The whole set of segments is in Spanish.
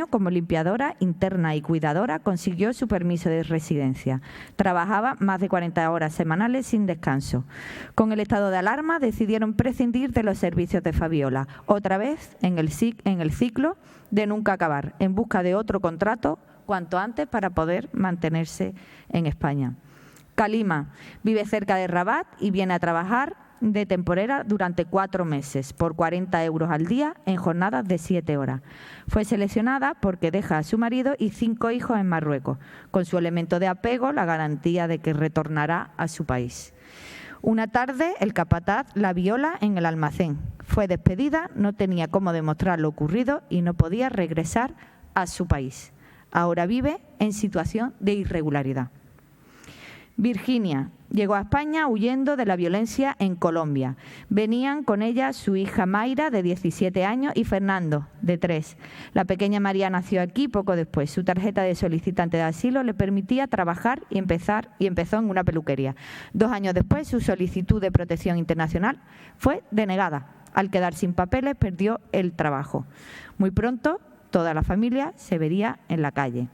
año, como limpiadora interna y cuidadora, consiguió su permiso de residencia. Trabajaba más de 40 horas semanales sin descanso. Con el estado de alarma decidieron prescindir de los servicios de Fabiola, otra vez en el ciclo de nunca acabar, en busca de otro contrato cuanto antes para poder mantenerse en España. Kalima vive cerca de Rabat y viene a trabajar de temporera durante 4 meses por 40 euros al día en jornadas de 7 horas. Fue seleccionada porque deja a su marido y 5 hijos en Marruecos, con su elemento de apego, la garantía de que retornará a su país. Una tarde, el capataz la viola en el almacén. Fue despedida, no tenía cómo demostrar lo ocurrido y no podía regresar a su país. Ahora vive en situación de irregularidad. Virginia llegó a España huyendo de la violencia en Colombia. Venían con ella su hija Mayra, de 17 años, y Fernando, de 3. La pequeña María nació aquí poco después. Su tarjeta de solicitante de asilo le permitía trabajar y empezó en una peluquería. 2 años después, su solicitud de protección internacional fue denegada. Al quedar sin papeles, perdió el trabajo. Muy pronto, toda la familia se vería en la calle.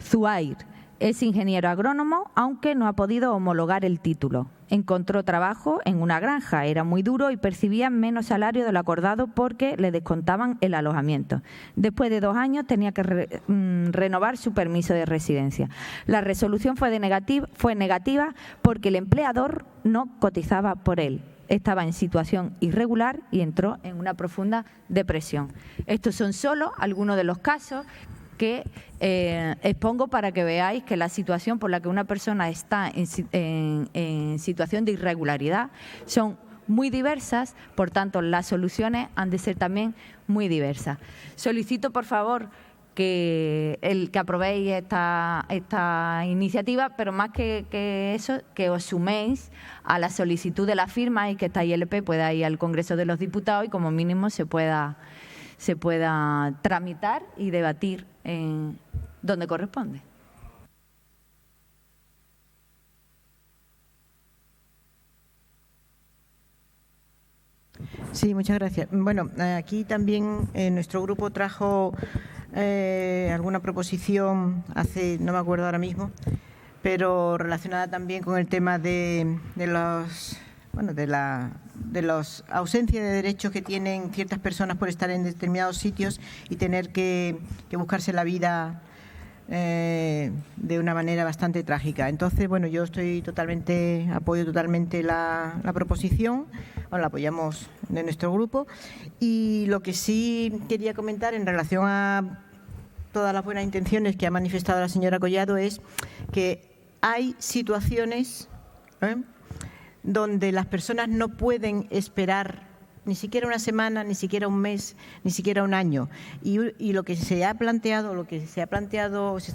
Zuhair es ingeniero agrónomo, aunque no ha podido homologar el título. Encontró trabajo en una granja, era muy duro y percibía menos salario de lo acordado porque le descontaban el alojamiento. Después de 2 años tenía que renovar su permiso de residencia. La resolución fue negativa porque el empleador no cotizaba por él. Estaba en situación irregular y entró en una profunda depresión. Estos son solo algunos de los casos que expongo para que veáis que la situación por la que una persona está en situación de irregularidad son muy diversas, por tanto las soluciones han de ser también muy diversas. Solicito, por favor, que aprobéis esta iniciativa, pero más que eso, que os suméis a la solicitud de la firma y que esta ILP pueda ir al Congreso de los Diputados y como mínimo se pueda tramitar y debatir en donde corresponde. Sí, muchas gracias. Bueno, aquí también nuestro grupo trajo alguna proposición hace, no me acuerdo ahora mismo, pero relacionada también con el tema de las ausencias de derechos que tienen ciertas personas por estar en determinados sitios y tener que buscarse la vida de una manera bastante trágica. Entonces, bueno, yo apoyo totalmente la proposición, la apoyamos de nuestro grupo, y lo que sí quería comentar en relación a todas las buenas intenciones que ha manifestado la señora Collado es que hay situaciones donde las personas no pueden esperar ni siquiera una semana, ni siquiera un mes, ni siquiera un año. Y lo que se está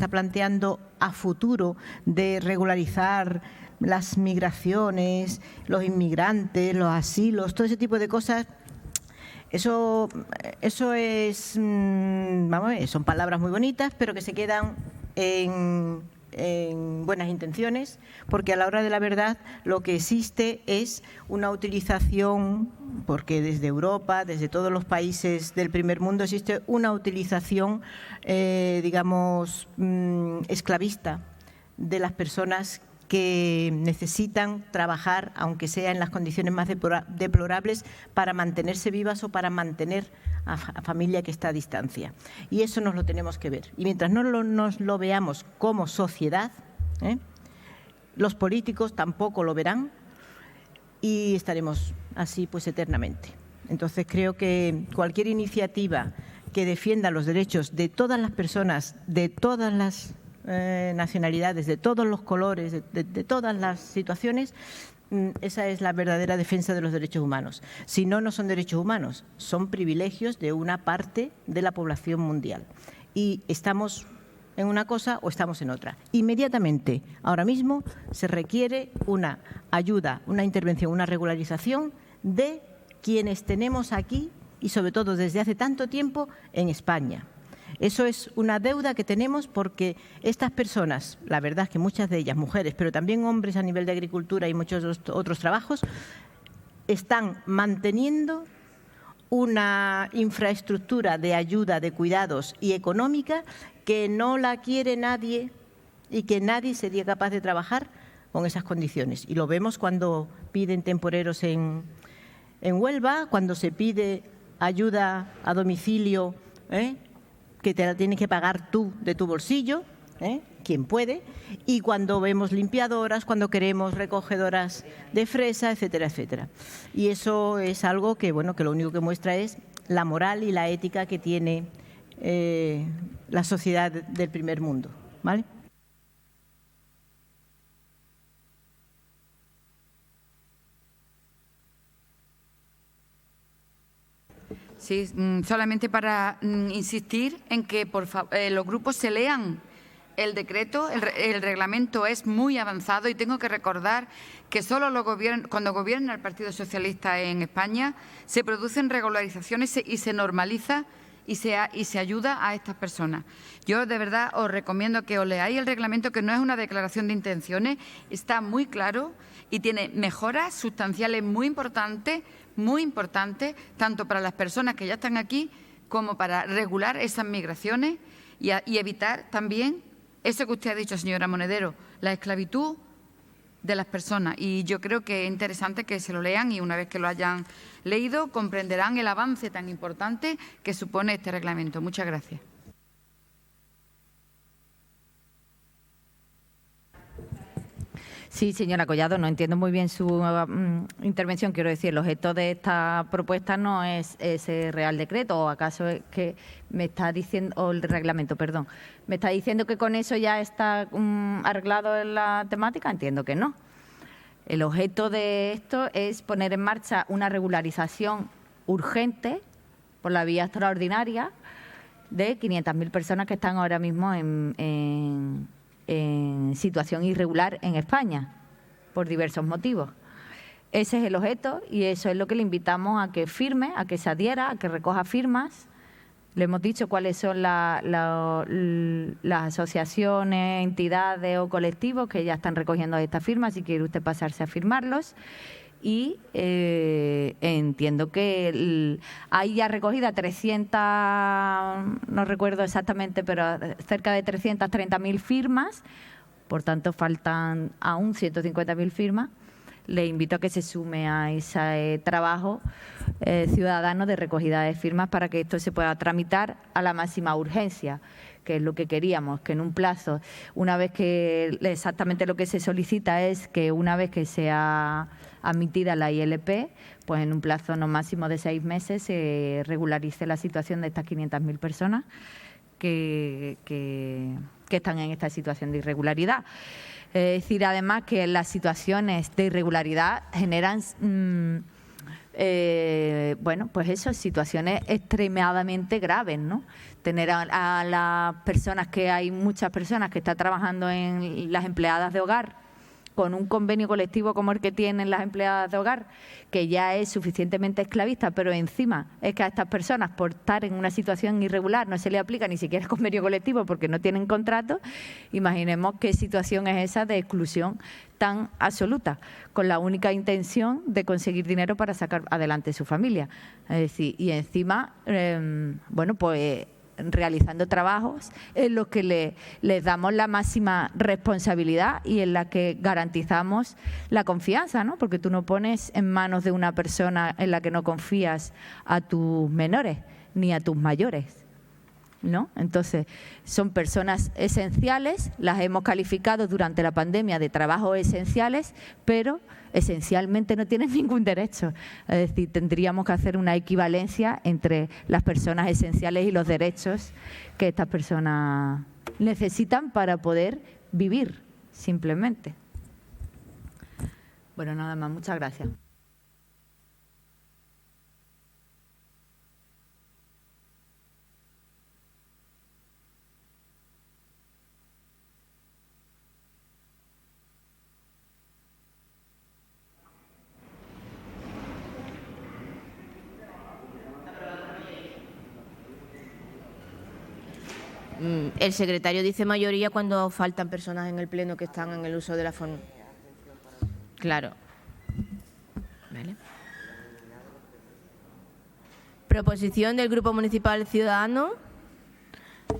planteando a futuro de regularizar las migraciones, los inmigrantes, los asilos, todo ese tipo de cosas, eso es, son palabras muy bonitas, pero que se quedan en buenas intenciones, porque a la hora de la verdad lo que existe es una utilización, porque desde Europa, desde todos los países del primer mundo existe una utilización, esclavista de las personas que necesitan trabajar, aunque sea en las condiciones más deplorables, para mantenerse vivas o para mantener a familia que está a distancia. Y eso nos lo tenemos que ver. Y mientras no nos lo veamos como sociedad, los políticos tampoco lo verán y estaremos así pues eternamente. Entonces creo que cualquier iniciativa que defienda los derechos de todas las personas, de todas las nacionalidades, de todos los colores, de todas las situaciones, esa es la verdadera defensa de los derechos humanos. Si no, no son derechos humanos, son privilegios de una parte de la población mundial. Y estamos en una cosa o estamos en otra. Inmediatamente, ahora mismo, se requiere una ayuda, una intervención, una regularización de quienes tenemos aquí y sobre todo desde hace tanto tiempo en España. Eso es una deuda que tenemos porque estas personas, la verdad es que muchas de ellas mujeres, pero también hombres a nivel de agricultura y muchos otros trabajos, están manteniendo una infraestructura de ayuda, de cuidados y económica que no la quiere nadie y que nadie sería capaz de trabajar con esas condiciones. Y lo vemos cuando piden temporeros en Huelva, cuando se pide ayuda a domicilio, que te la tienes que pagar tú de tu bolsillo, quien puede, y cuando vemos limpiadoras, cuando queremos recogedoras de fresa, etcétera, etcétera. Y eso es algo que, bueno, que lo único que muestra es la moral y la ética que tiene la sociedad del primer mundo, ¿vale? Sí, solamente para insistir en que los grupos se lean el decreto. El reglamento es muy avanzado y tengo que recordar que solo cuando gobierna el Partido Socialista en España se producen regularizaciones y se normaliza y se ayuda a estas personas. Yo de verdad os recomiendo que os leáis el reglamento, que no es una declaración de intenciones, está muy claro y tiene mejoras sustanciales muy importantes, tanto para las personas que ya están aquí como para regular esas migraciones y evitar también eso que usted ha dicho, señora Monedero, la esclavitud de las personas. Y yo creo que es interesante que se lo lean y una vez que lo hayan leído comprenderán el avance tan importante que supone este reglamento. Muchas gracias. Sí, señora Collado, no entiendo muy bien su intervención. Quiero decir, el objeto de esta propuesta no es ese Real Decreto, o acaso es que me está diciendo, o el reglamento, perdón, me está diciendo que con eso ya está arreglado en la temática. Entiendo que no. El objeto de esto es poner en marcha una regularización urgente por la vía extraordinaria de 500.000 personas que están ahora mismo en situación irregular en España, por diversos motivos. Ese es el objeto y eso es lo que le invitamos a que firme, a que se adhiera, a que recoja firmas. Le hemos dicho cuáles son las asociaciones, entidades o colectivos que ya están recogiendo estas firmas, si quiere usted pasarse a firmarlos. Y entiendo que hay ya recogida 300, no recuerdo exactamente, pero cerca de 330.000 firmas, por tanto faltan aún 150.000 firmas. Le invito a que se sume a ese trabajo ciudadano de recogida de firmas para que esto se pueda tramitar a la máxima urgencia, que es lo que queríamos, que en un plazo, una vez que exactamente lo que se solicita es que una vez que sea admitida la ILP, pues en un plazo no máximo de 6 meses se regularice la situación de estas 500.000 personas que están en esta situación de irregularidad. Es decir, además, que las situaciones de irregularidad generan bueno, pues eso, situaciones extremadamente graves, ¿no? Tener a las personas hay muchas personas que están trabajando en las empleadas de hogar con un convenio colectivo como el que tienen las empleadas de hogar, que ya es suficientemente esclavista, pero encima es que a estas personas, por estar en una situación irregular, no se le aplica ni siquiera el convenio colectivo porque no tienen contrato. Imaginemos qué situación es esa de exclusión tan absoluta, con la única intención de conseguir dinero para sacar adelante su familia. Es decir, y encima, bueno, pues realizando trabajos en los que les damos la máxima responsabilidad y en la que garantizamos la confianza, ¿no? Porque tú no pones en manos de una persona en la que no confías a tus menores ni a tus mayores, ¿no? Entonces, son personas esenciales, las hemos calificado durante la pandemia de trabajos esenciales, pero esencialmente no tienen ningún derecho. Es decir, tendríamos que hacer una equivalencia entre las personas esenciales y los derechos que estas personas necesitan para poder vivir, simplemente. Bueno, nada más. Muchas gracias. El secretario dice mayoría cuando faltan personas en el pleno que están en el uso de la forma. Claro. Vale. Proposición del Grupo Municipal Ciudadano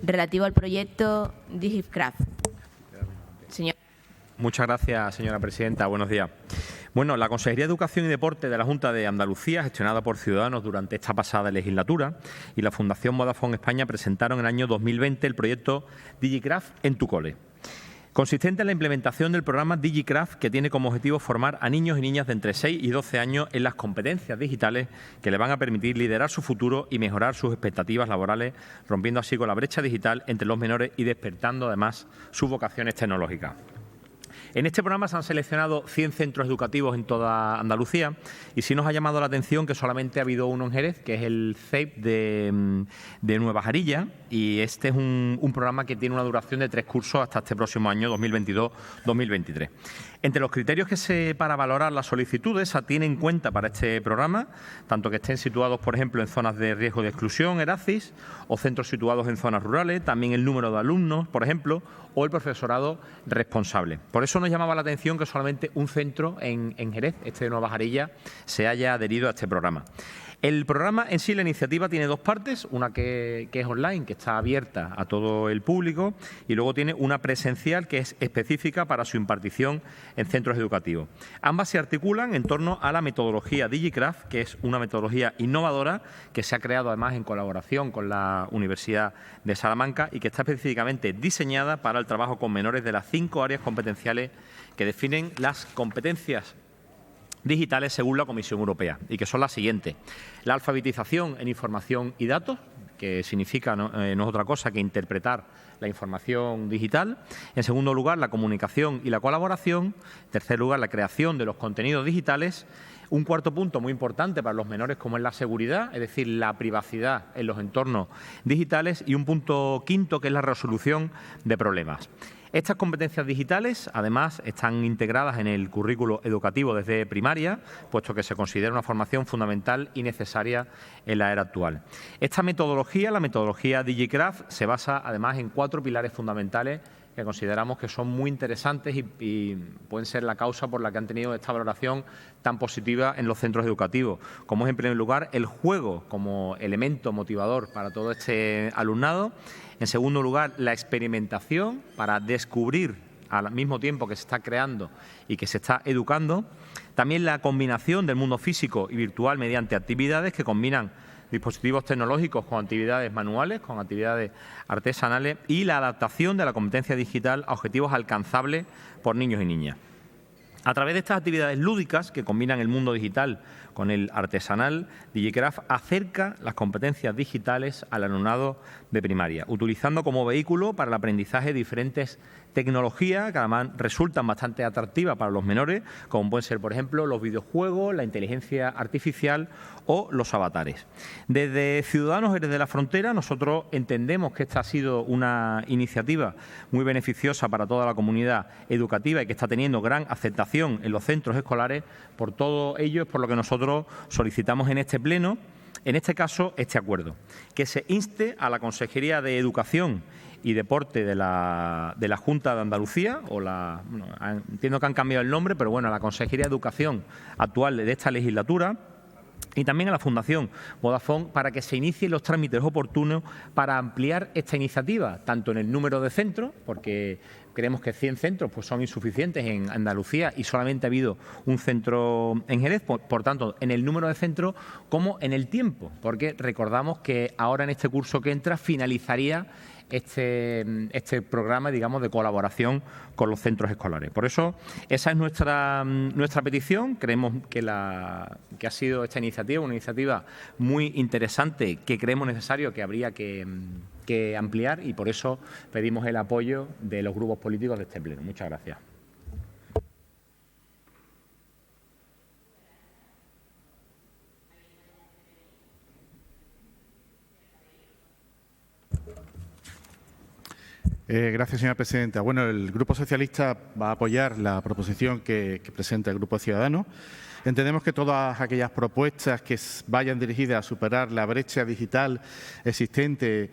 relativo al proyecto DigiCraft. Señor. Muchas gracias, señora presidenta. Buenos días. Bueno, la Consejería de Educación y Deporte de la Junta de Andalucía, gestionada por Ciudadanos durante esta pasada legislatura, y la Fundación Vodafone España presentaron en el año 2020 el proyecto DigiCraft en tu cole, consistente en la implementación del programa DigiCraft, que tiene como objetivo formar a niños y niñas de entre 6 y 12 años en las competencias digitales que le van a permitir liderar su futuro y mejorar sus expectativas laborales, rompiendo así con la brecha digital entre los menores y despertando además sus vocaciones tecnológicas. En este programa se han seleccionado 100 centros educativos en toda Andalucía y sí nos ha llamado la atención que solamente ha habido uno en Jerez, que es el CEIP de Nueva Jarilla, y este es un programa que tiene una duración de 3 cursos hasta este próximo año 2022-2023. Entre los criterios para valorar las solicitudes se tiene en cuenta para este programa, tanto que estén situados, por ejemplo, en zonas de riesgo de exclusión, ERACIS, o centros situados en zonas rurales, también el número de alumnos, por ejemplo, o el profesorado responsable. Por eso nos llamaba la atención que solamente un centro en Jerez, este de Nueva Jarilla, se haya adherido a este programa. El programa en sí, la iniciativa, tiene 2 partes, una que es online, que está abierta a todo el público, y luego tiene una presencial que es específica para su impartición en centros educativos. Ambas se articulan en torno a la metodología DigiCraft, que es una metodología innovadora que se ha creado además en colaboración con la Universidad de Salamanca y que está específicamente diseñada para el trabajo con menores de las 5 áreas competenciales que definen las competencias digitales según la Comisión Europea, y que son las siguientes: la alfabetización en información y datos, que significa no es otra cosa que interpretar la información digital. En segundo lugar, la comunicación y la colaboración. En tercer lugar, la creación de los contenidos digitales. Un cuarto punto muy importante para los menores, como es la seguridad, es decir, la privacidad en los entornos digitales. Y un punto quinto, que es la resolución de problemas. Estas competencias digitales, además, están integradas en el currículo educativo desde primaria, puesto que se considera una formación fundamental y necesaria en la era actual. Esta metodología, la metodología DigiCraft, se basa además en 4 pilares fundamentales que consideramos que son muy interesantes y pueden ser la causa por la que han tenido esta valoración tan positiva en los centros educativos, como es, en primer lugar, el juego como elemento motivador para todo este alumnado. En segundo lugar, la experimentación para descubrir al mismo tiempo que se está creando y que se está educando. También la combinación del mundo físico y virtual mediante actividades que combinan dispositivos tecnológicos con actividades manuales, con actividades artesanales, y la adaptación de la competencia digital a objetivos alcanzables por niños y niñas. A través de estas actividades lúdicas que combinan el mundo digital con el artesanal, DigiCraft acerca las competencias digitales al alumnado de primaria, utilizando como vehículo para el aprendizaje diferentes tecnologías que además resultan bastante atractivas para los menores, como pueden ser, por ejemplo, los videojuegos, la inteligencia artificial o los avatares. Desde Ciudadanos Jerez de la Frontera, nosotros entendemos que esta ha sido una iniciativa muy beneficiosa para toda la comunidad educativa y que está teniendo gran aceptación en los centros escolares. Por todo ello es por lo que nosotros solicitamos en este pleno, en este caso, este acuerdo, que se inste a la Consejería de Educación y Deporte de la Junta de Andalucía, entiendo que han cambiado el nombre, pero bueno, a la Consejería de Educación actual de esta legislatura, y también a la Fundación Vodafone, para que se inicien los trámites oportunos para ampliar esta iniciativa, tanto en el número de centros, porque creemos que 100 centros pues son insuficientes en Andalucía y solamente ha habido un centro en Jerez, por tanto, en el número de centros como en el tiempo, porque recordamos que ahora en este curso que entra finalizaría este programa, digamos, de colaboración con los centros escolares. Por eso, esa es nuestra petición. Creemos que ha sido esta iniciativa una iniciativa muy interesante, que creemos necesario, que habría que ampliar, y por eso pedimos el apoyo de los grupos políticos de este pleno. Muchas gracias. Gracias, señora presidenta. Bueno, el Grupo Socialista va a apoyar la proposición que presenta el Grupo Ciudadanos. Entendemos que todas aquellas propuestas que vayan dirigidas a superar la brecha digital existente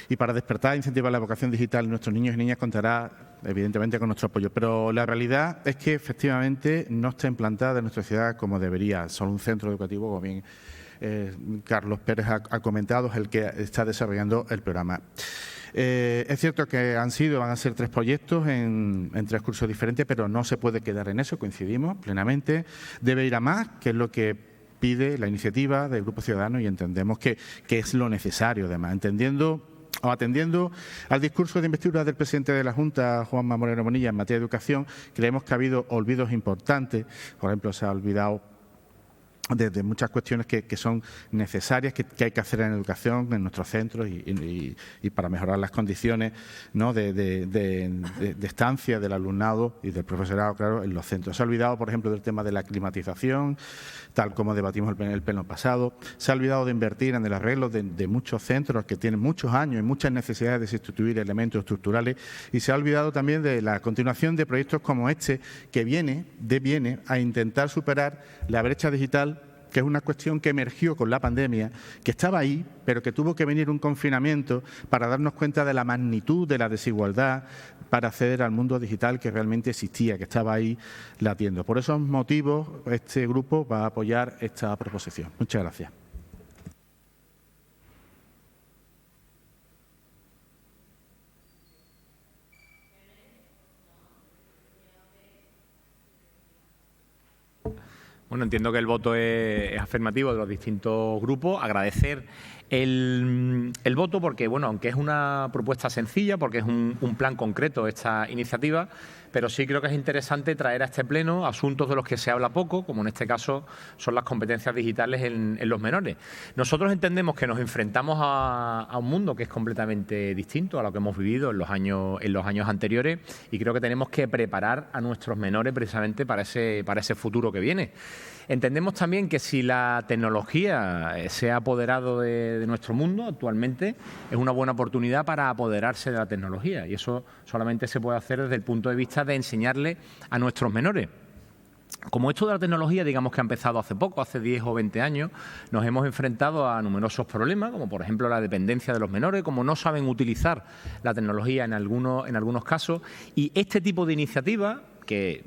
y para despertar e incentivar la vocación digital de nuestros niños y niñas contará, evidentemente, con nuestro apoyo. Pero la realidad es que, efectivamente, no está implantada en nuestra ciudad como debería. Solo un centro educativo, como bien Carlos Pérez ha comentado, es el que está desarrollando el programa. Es cierto que van a ser 3 proyectos en 3 cursos diferentes, pero no se puede quedar en eso, coincidimos plenamente. Debe ir a más, que es lo que pide la iniciativa del Grupo Ciudadanos, y entendemos que es lo necesario, además, atendiendo al discurso de investidura del presidente de la Junta, Juanma Moreno Bonilla, en materia de educación. Creemos que ha habido olvidos importantes. Por ejemplo, se ha olvidado de muchas cuestiones que son necesarias, que hay que hacer en educación, en nuestros centros y para mejorar las condiciones, ¿no?, de estancia del alumnado y del profesorado, claro, en los centros. Se ha olvidado, por ejemplo, del tema de la climatización, tal como debatimos el pleno pasado. Se ha olvidado de invertir en el arreglo de muchos centros que tienen muchos años y muchas necesidades de sustituir elementos estructurales, y se ha olvidado también de la continuación de proyectos como este, que viene a intentar superar la brecha digital, que es una cuestión que emergió con la pandemia, que estaba ahí, pero que tuvo que venir un confinamiento para darnos cuenta de la magnitud de la desigualdad para acceder al mundo digital que realmente existía, que estaba ahí latiendo. Por esos motivos, este grupo va a apoyar esta proposición. Muchas gracias. Bueno, entiendo que el voto es afirmativo de los distintos grupos. Agradecer el voto porque, bueno, aunque es una propuesta sencilla, porque es un plan concreto esta iniciativa, pero sí creo que es interesante traer a este pleno asuntos de los que se habla poco, como en este caso son las competencias digitales en los menores. Nosotros entendemos que nos enfrentamos a un mundo que es completamente distinto a lo que hemos vivido en los años anteriores, y creo que tenemos que preparar a nuestros menores precisamente para ese futuro que viene. Entendemos también que si la tecnología se ha apoderado de nuestro mundo actualmente, es una buena oportunidad para apoderarse de la tecnología, y eso solamente se puede hacer desde el punto de vista de enseñarle a nuestros menores. Como esto de la tecnología, digamos que ha empezado hace poco, hace 10 o 20 años, nos hemos enfrentado a numerosos problemas, como por ejemplo la dependencia de los menores, como no saben utilizar la tecnología en algunos casos, y este tipo de iniciativas, que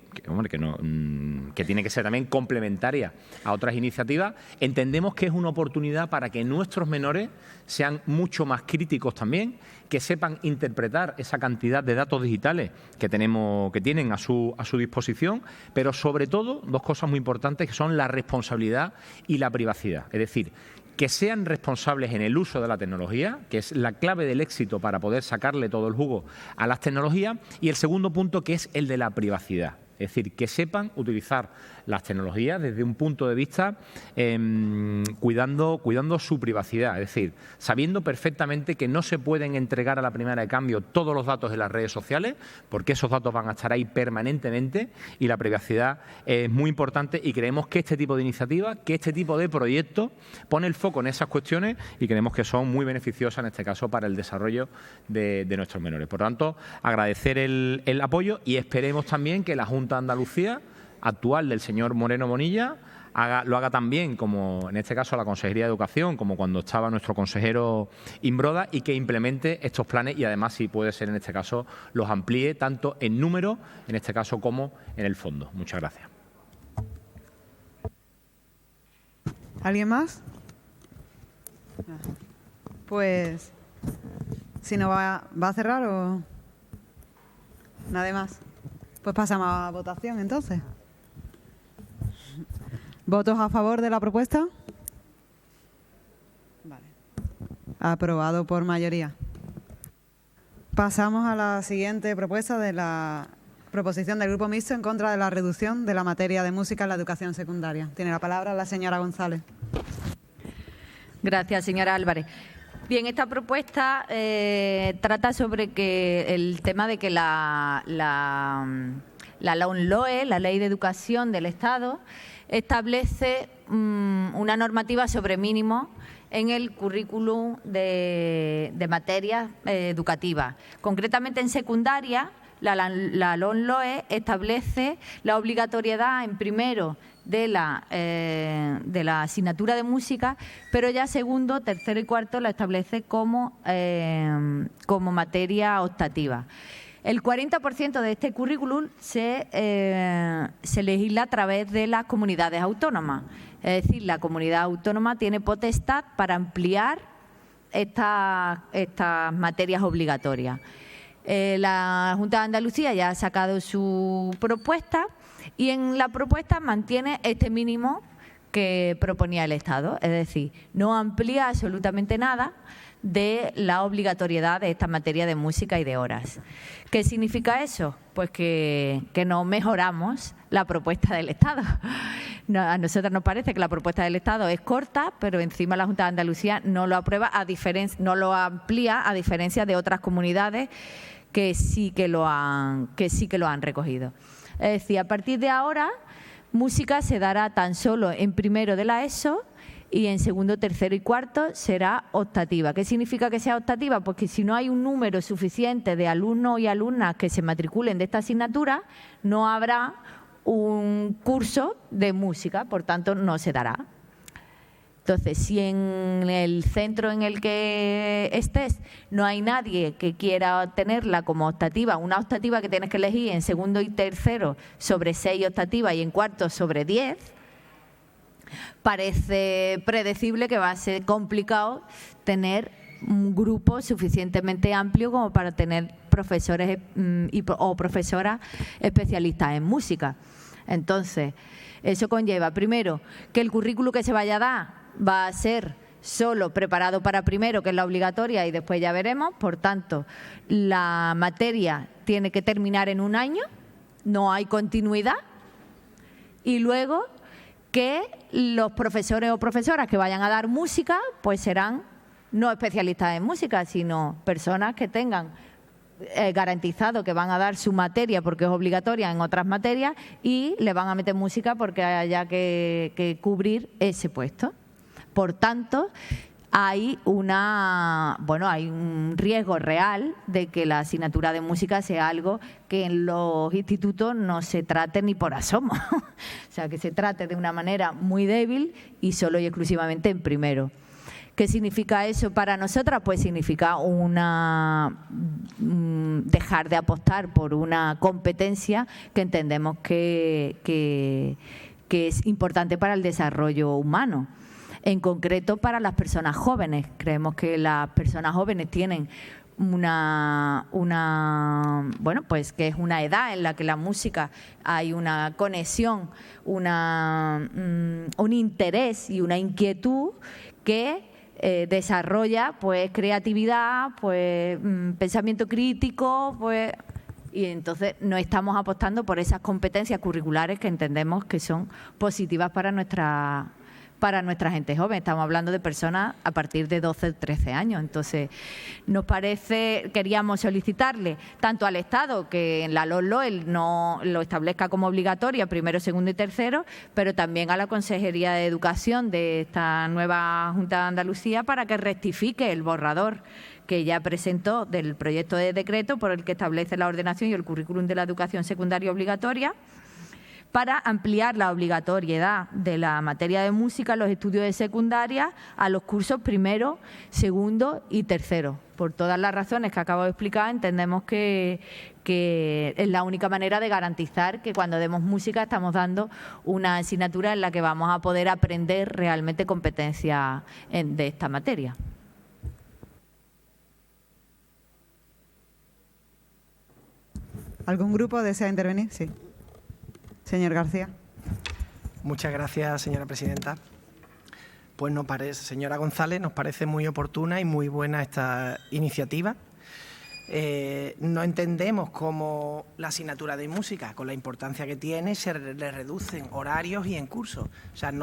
tiene que ser también complementaria a otras iniciativas, entendemos que es una oportunidad para que nuestros menores sean mucho más críticos también, que sepan interpretar esa cantidad de datos digitales que tienen a su disposición, pero sobre todo 2 cosas muy importantes, que son la responsabilidad y la privacidad. Es decir, que sean responsables en el uso de la tecnología, que es la clave del éxito para poder sacarle todo el jugo a las tecnologías, y el segundo punto, que es el de la privacidad. Es decir, que sepan utilizar las tecnologías desde un punto de vista cuidando su privacidad, es decir, sabiendo perfectamente que no se pueden entregar a la primera de cambio todos los datos de las redes sociales, porque esos datos van a estar ahí permanentemente, y la privacidad es muy importante, y creemos que este tipo de iniciativas, que este tipo de proyectos pone el foco en esas cuestiones, y creemos que son muy beneficiosas en este caso para el desarrollo de nuestros menores. Por tanto, agradecer el apoyo, y esperemos también que la Junta de Andalucía actual del señor Moreno Bonilla lo haga también, como en este caso la Consejería de Educación, como cuando estaba nuestro consejero Imbroda, y que implemente estos planes, y además, si puede ser en este caso, los amplíe tanto en número, en este caso, como en el fondo. Muchas gracias. ¿Alguien más? Pues, si no va a cerrar o nada más. Pues pasamos a votación, entonces. ¿Votos a favor de la propuesta? Vale. Aprobado por mayoría. Pasamos a la siguiente propuesta de la proposición del Grupo Mixto en contra de la reducción de la materia de música en la educación secundaria. Tiene la palabra la señora González. Gracias, señora Álvarez. Bien, esta propuesta trata sobre el tema de que la LOE, la Ley de Educación del Estado, establece una normativa sobre mínimos en el currículum de materias educativas. Concretamente en secundaria, la LOE establece la obligatoriedad en primero de la asignatura de música, pero ya segundo, tercero y cuarto la establece como materia optativa. El 40% de este currículum se legisla a través de las comunidades autónomas. Es decir, la comunidad autónoma tiene potestad para ampliar estas materias obligatorias. La Junta de Andalucía ya ha sacado su propuesta y en la propuesta mantiene este mínimo que proponía el Estado, es decir, no amplía absolutamente nada de la obligatoriedad de esta materia de música y de horas. ¿Qué significa eso? Pues que no mejoramos la propuesta del Estado. A nosotros nos parece que la propuesta del Estado es corta, pero encima la Junta de Andalucía no lo aprueba, no lo amplía, a diferencia de otras comunidades que sí que lo han recogido. Es decir, a partir de ahora, música se dará tan solo en primero de la ESO y en segundo, tercero y cuarto será optativa. ¿Qué significa que sea optativa? Pues que si no hay un número suficiente de alumnos y alumnas que se matriculen de esta asignatura, no habrá un curso de música, por tanto no se dará. Entonces, si en el centro en el que estés no hay nadie que quiera tenerla como optativa, una optativa que tienes que elegir en segundo y tercero sobre 6 optativas y en cuarto sobre 10, parece predecible que va a ser complicado tener un grupo suficientemente amplio como para tener profesores o profesoras especialistas en música. Entonces, eso conlleva, primero, que el currículo que se vaya a dar va a ser solo preparado para primero, que es la obligatoria, y después ya veremos. Por tanto, la materia tiene que terminar en un año, no hay continuidad. Y luego que los profesores o profesoras que vayan a dar música, pues serán no especialistas en música, sino personas que tengan garantizado que van a dar su materia porque es obligatoria en otras materias y le van a meter música porque haya que cubrir ese puesto. Por tanto, hay un riesgo real de que la asignatura de música sea algo que en los institutos no se trate ni por asomo. O sea, que se trate de una manera muy débil y solo y exclusivamente en primero. ¿Qué significa eso para nosotras? Pues significa dejar de apostar por una competencia que entendemos que es importante para el desarrollo humano. En concreto para las personas jóvenes. Creemos que las personas jóvenes tienen pues que es una edad en la que la música hay una conexión, un interés y una inquietud que desarrolla pues creatividad, pues pensamiento crítico, pues, y entonces no estamos apostando por esas competencias curriculares que entendemos que son positivas para nuestra gente joven. Estamos hablando de personas a partir de 12, 13 años. Entonces, queríamos solicitarle tanto al Estado que en la LOE no lo establezca como obligatoria, primero, segundo y tercero, pero también a la Consejería de Educación de esta nueva Junta de Andalucía para que rectifique el borrador que ya presentó del proyecto de decreto por el que establece la ordenación y el currículum de la educación secundaria obligatoria, para ampliar la obligatoriedad de la materia de música en los estudios de secundaria a los cursos primero, segundo y tercero. Por todas las razones que acabo de explicar, entendemos que es la única manera de garantizar que cuando demos música estamos dando una asignatura en la que vamos a poder aprender realmente competencias de esta materia. ¿Algún grupo desea intervenir? Sí. Señor García. Muchas gracias, señora presidenta. Pues señora González, nos parece muy oportuna y muy buena esta iniciativa. No entendemos cómo la asignatura de música, con la importancia que tiene, se le reducen horarios y en cursos. O sea,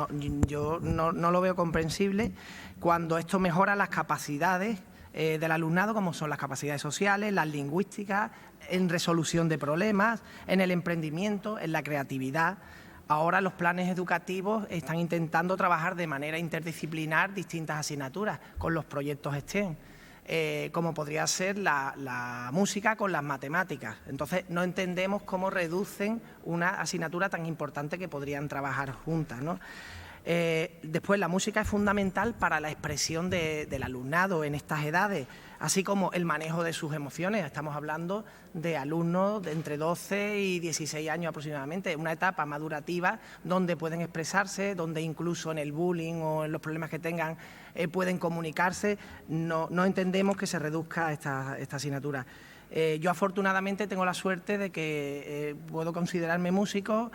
yo no lo veo comprensible cuando esto mejora las capacidades del alumnado, como son las capacidades sociales, las lingüísticas, en resolución de problemas, en el emprendimiento, en la creatividad. Ahora los planes educativos están intentando trabajar de manera interdisciplinar distintas asignaturas con los proyectos STEM, como podría ser la música con las matemáticas. Entonces, no entendemos cómo reducen una asignatura tan importante que podrían trabajar juntas, ¿no? Después, la música es fundamental para la expresión del alumnado en estas edades. así como el manejo de sus emociones. Estamos hablando de alumnos de entre 12 y 16 años aproximadamente, una etapa madurativa donde pueden expresarse, donde incluso en el bullying o en los problemas que tengan pueden comunicarse. No entendemos que se reduzca esta asignatura. Yo afortunadamente tengo la suerte de que puedo considerarme músico,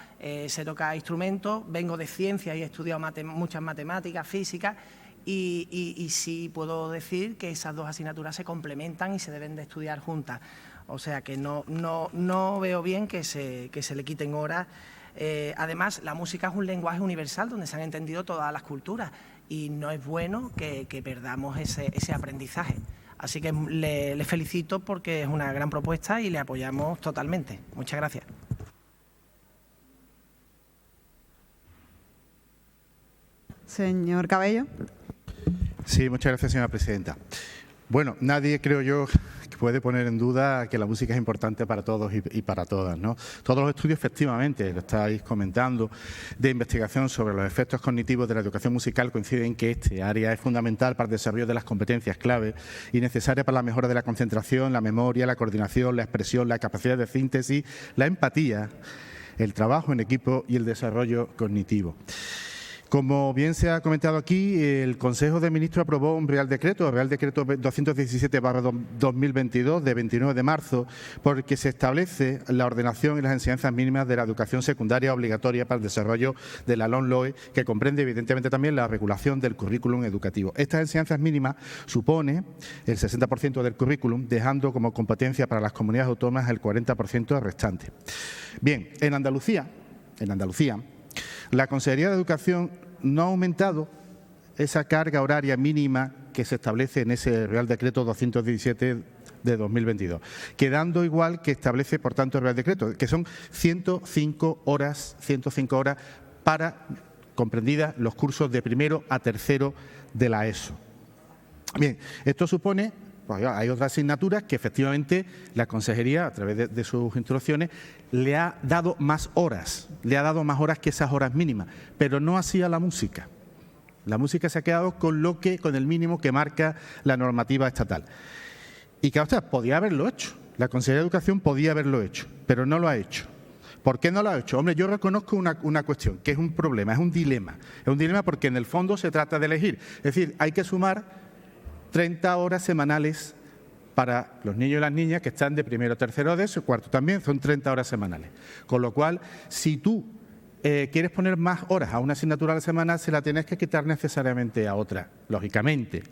sé tocar instrumentos, vengo de ciencias y he estudiado muchas matemáticas, física, y sí puedo decir que esas dos asignaturas se complementan y se deben de estudiar juntas. O sea que no veo bien que se le quiten horas. Además, la música es un lenguaje universal donde se han entendido todas las culturas y no es bueno que perdamos ese aprendizaje. Así que le felicito porque es una gran propuesta y le apoyamos totalmente. Muchas gracias. Señor Cabello. Sí, muchas gracias, señora presidenta. Bueno, nadie, creo yo, que puede poner en duda que la música es importante para todos y para todas, ¿no? Todos los estudios, efectivamente, lo estáis comentando, de investigación sobre los efectos cognitivos de la educación musical coinciden en que este área es fundamental para el desarrollo de las competencias clave y necesaria para la mejora de la concentración, la memoria, la coordinación, la expresión, la capacidad de síntesis, la empatía, el trabajo en equipo y el desarrollo cognitivo. Como bien se ha comentado aquí, el Consejo de Ministros aprobó un Real Decreto 217/2022 de 29 de marzo, por el que se establece la ordenación y las enseñanzas mínimas de la educación secundaria obligatoria para el desarrollo de la LOMLOE, que comprende evidentemente también la regulación del currículum educativo. Estas enseñanzas mínimas supone el 60% del currículum, dejando como competencia para las comunidades autónomas el 40% restante. Bien, en Andalucía, la Consejería de Educación no ha aumentado esa carga horaria mínima que se establece en ese Real Decreto 217 de 2022, quedando igual que establece, por tanto, el Real Decreto, que son 105 horas para comprendidas los cursos de primero a tercero de la ESO. Bien, esto supone... Pues hay otras asignaturas que efectivamente la Consejería, a través de sus instrucciones, le ha dado más horas que esas horas mínimas, pero no así a la música. La música se ha quedado con el mínimo que marca la normativa estatal. Y que, podía haberlo hecho, la Consejería de Educación podía haberlo hecho, pero no lo ha hecho. ¿Por qué no lo ha hecho? Hombre, yo reconozco una cuestión, que es un problema, es un dilema. Es un dilema porque en el fondo se trata de elegir. Es decir, hay que sumar 30 horas semanales para los niños y las niñas que están de primero, tercero de eso, cuarto también, son 30 horas semanales. Con lo cual, si tú quieres poner más horas a una asignatura a la semana, se la tienes que quitar necesariamente a otra, lógicamente.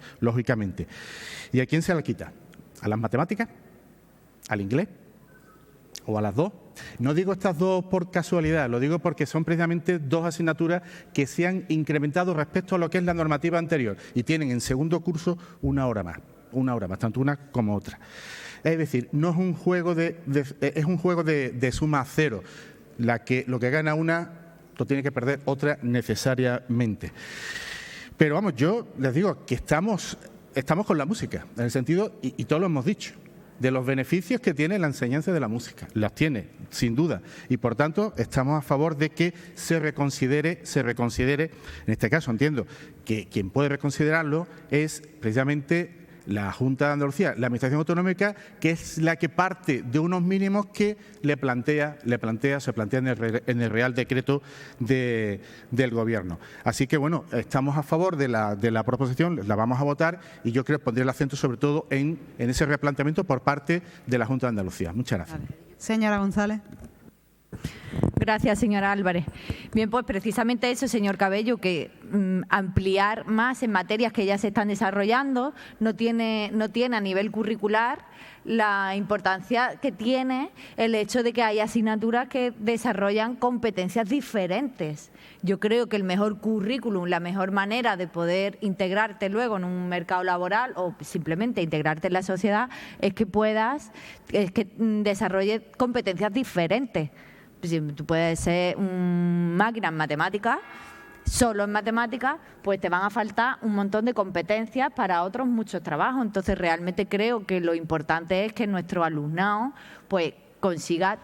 ¿Y a quién se la quita? ¿A las matemáticas? ¿Al inglés? ¿O a las dos? No digo estas dos por casualidad, lo digo porque son precisamente dos asignaturas que se han incrementado respecto a lo que es la normativa anterior y tienen en segundo curso una hora más, tanto una como otra. Es decir, no es un juego es un juego de suma cero. Lo que gana una lo tiene que perder otra necesariamente. Pero vamos, yo les digo que estamos con la música, en el sentido, y todos lo hemos dicho, de los beneficios que tiene la enseñanza de la música. Las tiene, sin duda. Y, por tanto, estamos a favor de que se reconsidere. En este caso, entiendo que quien puede reconsiderarlo es precisamente la Junta de Andalucía, la Administración Autonómica, que es la que parte de unos mínimos que se plantea en el Real Decreto del Gobierno. Así que, bueno, estamos a favor de la proposición, la vamos a votar y yo creo que pondré el acento sobre todo en ese replanteamiento por parte de la Junta de Andalucía. Muchas gracias. Vale. Señora González. Gracias, señora Álvarez. Bien, pues precisamente eso, señor Cabello, que ampliar más en materias que ya se están desarrollando no tiene a nivel curricular la importancia que tiene el hecho de que hay asignaturas que desarrollan competencias diferentes. Yo creo que el mejor currículum, la mejor manera de poder integrarte luego en un mercado laboral o simplemente integrarte en la sociedad es que desarrolles competencias diferentes. Si tú puedes ser máquina en matemáticas, solo en matemáticas, pues te van a faltar un montón de competencias para otros muchos trabajos. Entonces, realmente creo que lo importante es que nuestro alumnado pues consiga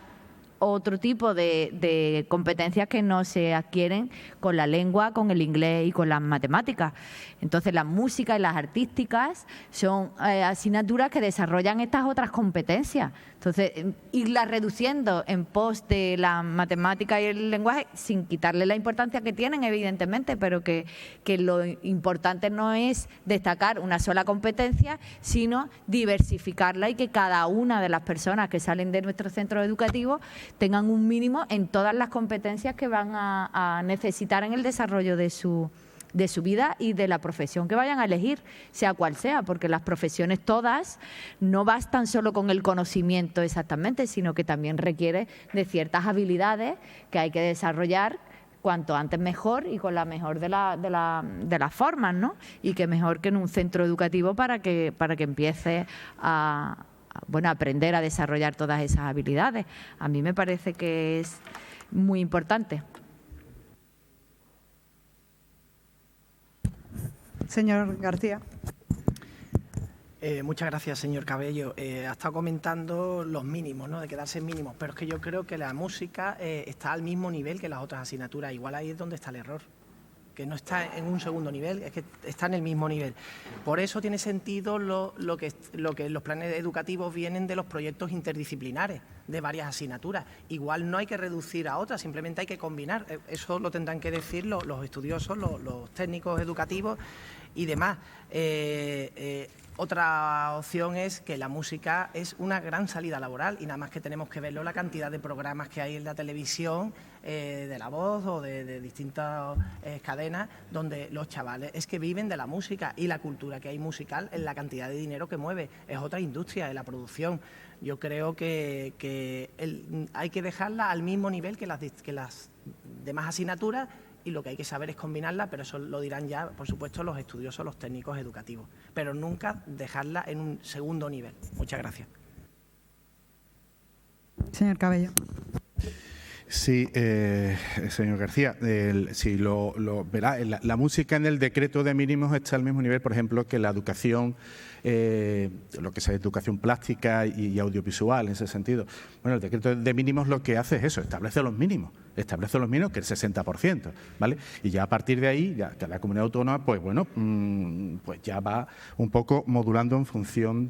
otro tipo de competencias que no se adquieren con la lengua, con el inglés y con las matemáticas. Entonces, la música y las artísticas son asignaturas que desarrollan estas otras competencias. Entonces, irlas reduciendo en pos de la matemática y el lenguaje, sin quitarle la importancia que tienen, evidentemente, pero que lo importante no es destacar una sola competencia, sino diversificarla y que cada una de las personas que salen de nuestros centros educativos tengan un mínimo en todas las competencias que van a necesitar en el desarrollo de su vida y de la profesión que vayan a elegir, sea cual sea, porque las profesiones todas no bastan solo con el conocimiento exactamente, sino que también requiere de ciertas habilidades que hay que desarrollar cuanto antes mejor y con la mejor de las formas, ¿no? Y que mejor que en un centro educativo para que empiece a aprender a desarrollar todas esas habilidades. A mí me parece que es muy importante. Señor García. Muchas gracias, señor Cabello. Ha estado comentando los mínimos, ¿no? De quedarse en mínimos, pero es que yo creo que la música está al mismo nivel que las otras asignaturas. Igual ahí es donde está el error, que no está en un segundo nivel, es que está en el mismo nivel. Por eso tiene sentido lo que los planes educativos vienen de los proyectos interdisciplinares de varias asignaturas. Igual no hay que reducir a otras, simplemente hay que combinar. Eso lo tendrán que decir los estudiosos, los técnicos educativos y demás. Otra opción es que la música es una gran salida laboral y nada más que tenemos que verlo la cantidad de programas que hay en la televisión, de La Voz o de distintas cadenas donde los chavales es que viven de la música y la cultura que hay musical en la cantidad de dinero que mueve. Es otra industria de la producción. Yo creo que hay que dejarla al mismo nivel que las demás asignaturas y lo que hay que saber es combinarla, pero eso lo dirán ya, por supuesto, los estudiosos, los técnicos educativos, pero nunca dejarla en un segundo nivel. Muchas gracias. Señor Cabello. Sí, señor García, verá, la música en el decreto de mínimos está al mismo nivel, por ejemplo, que la educación, lo que es educación plástica y audiovisual, en ese sentido. Bueno, el decreto de mínimos lo que hace es eso, establece los mínimos, que es el 60%, ¿vale? Y ya a partir de ahí, ya cada comunidad autónoma, pues bueno, pues ya va un poco modulando en función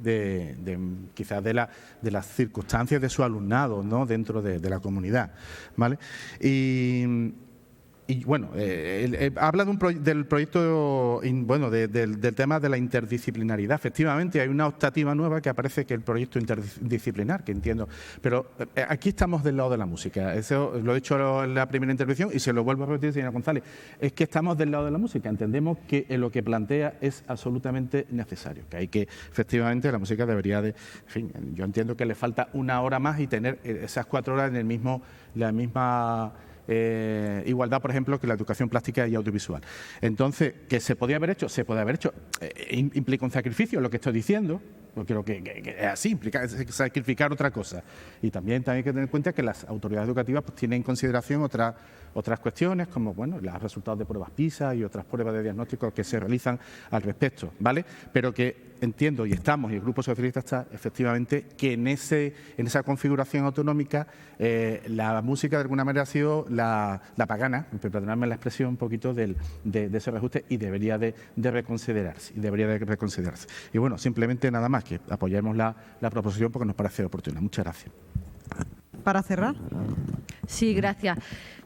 quizás de las circunstancias de su alumnado, ¿no?, dentro de la comunidad, ¿vale? Y bueno, habla del proyecto, del tema de la interdisciplinaridad. Efectivamente, hay una optativa nueva que aparece, que es el proyecto interdisciplinar, que entiendo. Pero aquí estamos del lado de la música. Eso lo he dicho en la primera intervención y se lo vuelvo a repetir, señora González. Es que estamos del lado de la música. Entendemos que lo que plantea es absolutamente necesario, que hay que, efectivamente, la música debería de... En fin, yo entiendo que le falta una hora más y tener esas 4 horas en la misma... igualdad, por ejemplo, que la educación plástica y audiovisual. Entonces, ¿que se podía haber hecho? Se puede haber hecho. Implica un sacrificio, lo que estoy diciendo. Yo creo que es así, implica sacrificar otra cosa. Y también hay que tener en cuenta que las autoridades educativas pues, tienen en consideración otras cuestiones, como bueno, los resultados de pruebas PISA y otras pruebas de diagnóstico que se realizan al respecto, ¿vale? Pero que entiendo y el Grupo Socialista está efectivamente que en esa configuración autonómica la música de alguna manera ha sido la pagana, perdonadme la expresión un poquito de ese reajuste y debería de reconsiderarse. Y bueno, simplemente nada más que apoyemos la proposición porque nos parece oportuna. Muchas gracias. Para cerrar. Sí, gracias.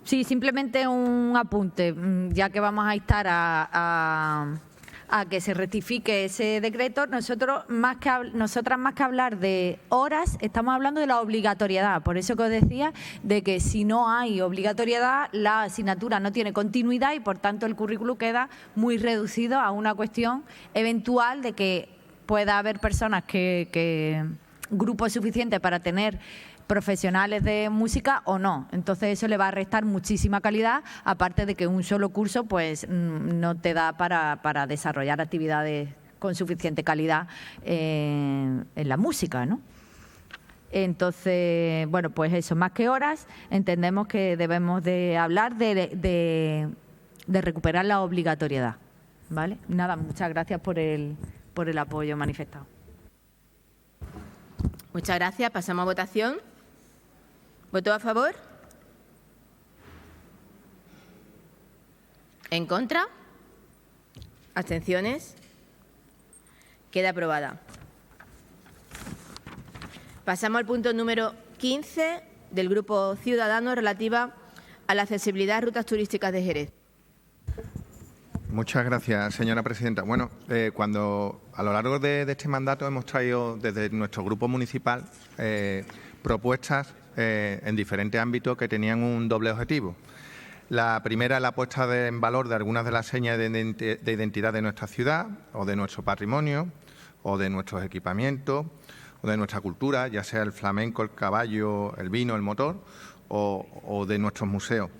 Sí, simplemente un apunte, ya que vamos a instar a que se rectifique ese decreto. Nosotras más que hablar de horas, estamos hablando de la obligatoriedad. Por eso que os decía de que si no hay obligatoriedad, la asignatura no tiene continuidad y por tanto el currículum queda muy reducido a una cuestión eventual de que pueda haber personas que grupos suficientes para tener profesionales de música o no. Entonces eso le va a restar muchísima calidad, aparte de que un solo curso pues no te da para desarrollar actividades con suficiente calidad en la música, ¿no? Entonces, bueno, pues eso, más que horas, entendemos que debemos de hablar de recuperar la obligatoriedad, ¿vale? Nada, muchas gracias por el apoyo manifestado. Muchas gracias. Pasamos a votación. ¿Voto a favor? ¿En contra? ¿Abstenciones? Queda aprobada. Pasamos al punto número 15 del Grupo Ciudadanos, relativa a la accesibilidad a rutas turísticas de Jerez. Muchas gracias, señora presidenta. Bueno, cuando a lo largo de este mandato hemos traído desde nuestro grupo municipal propuestas en diferentes ámbitos que tenían un doble objetivo. La primera es la puesta en valor de algunas de las señas de identidad de nuestra ciudad o de nuestro patrimonio o de nuestros equipamientos o de nuestra cultura, ya sea el flamenco, el caballo, el vino, el motor o de nuestros museos.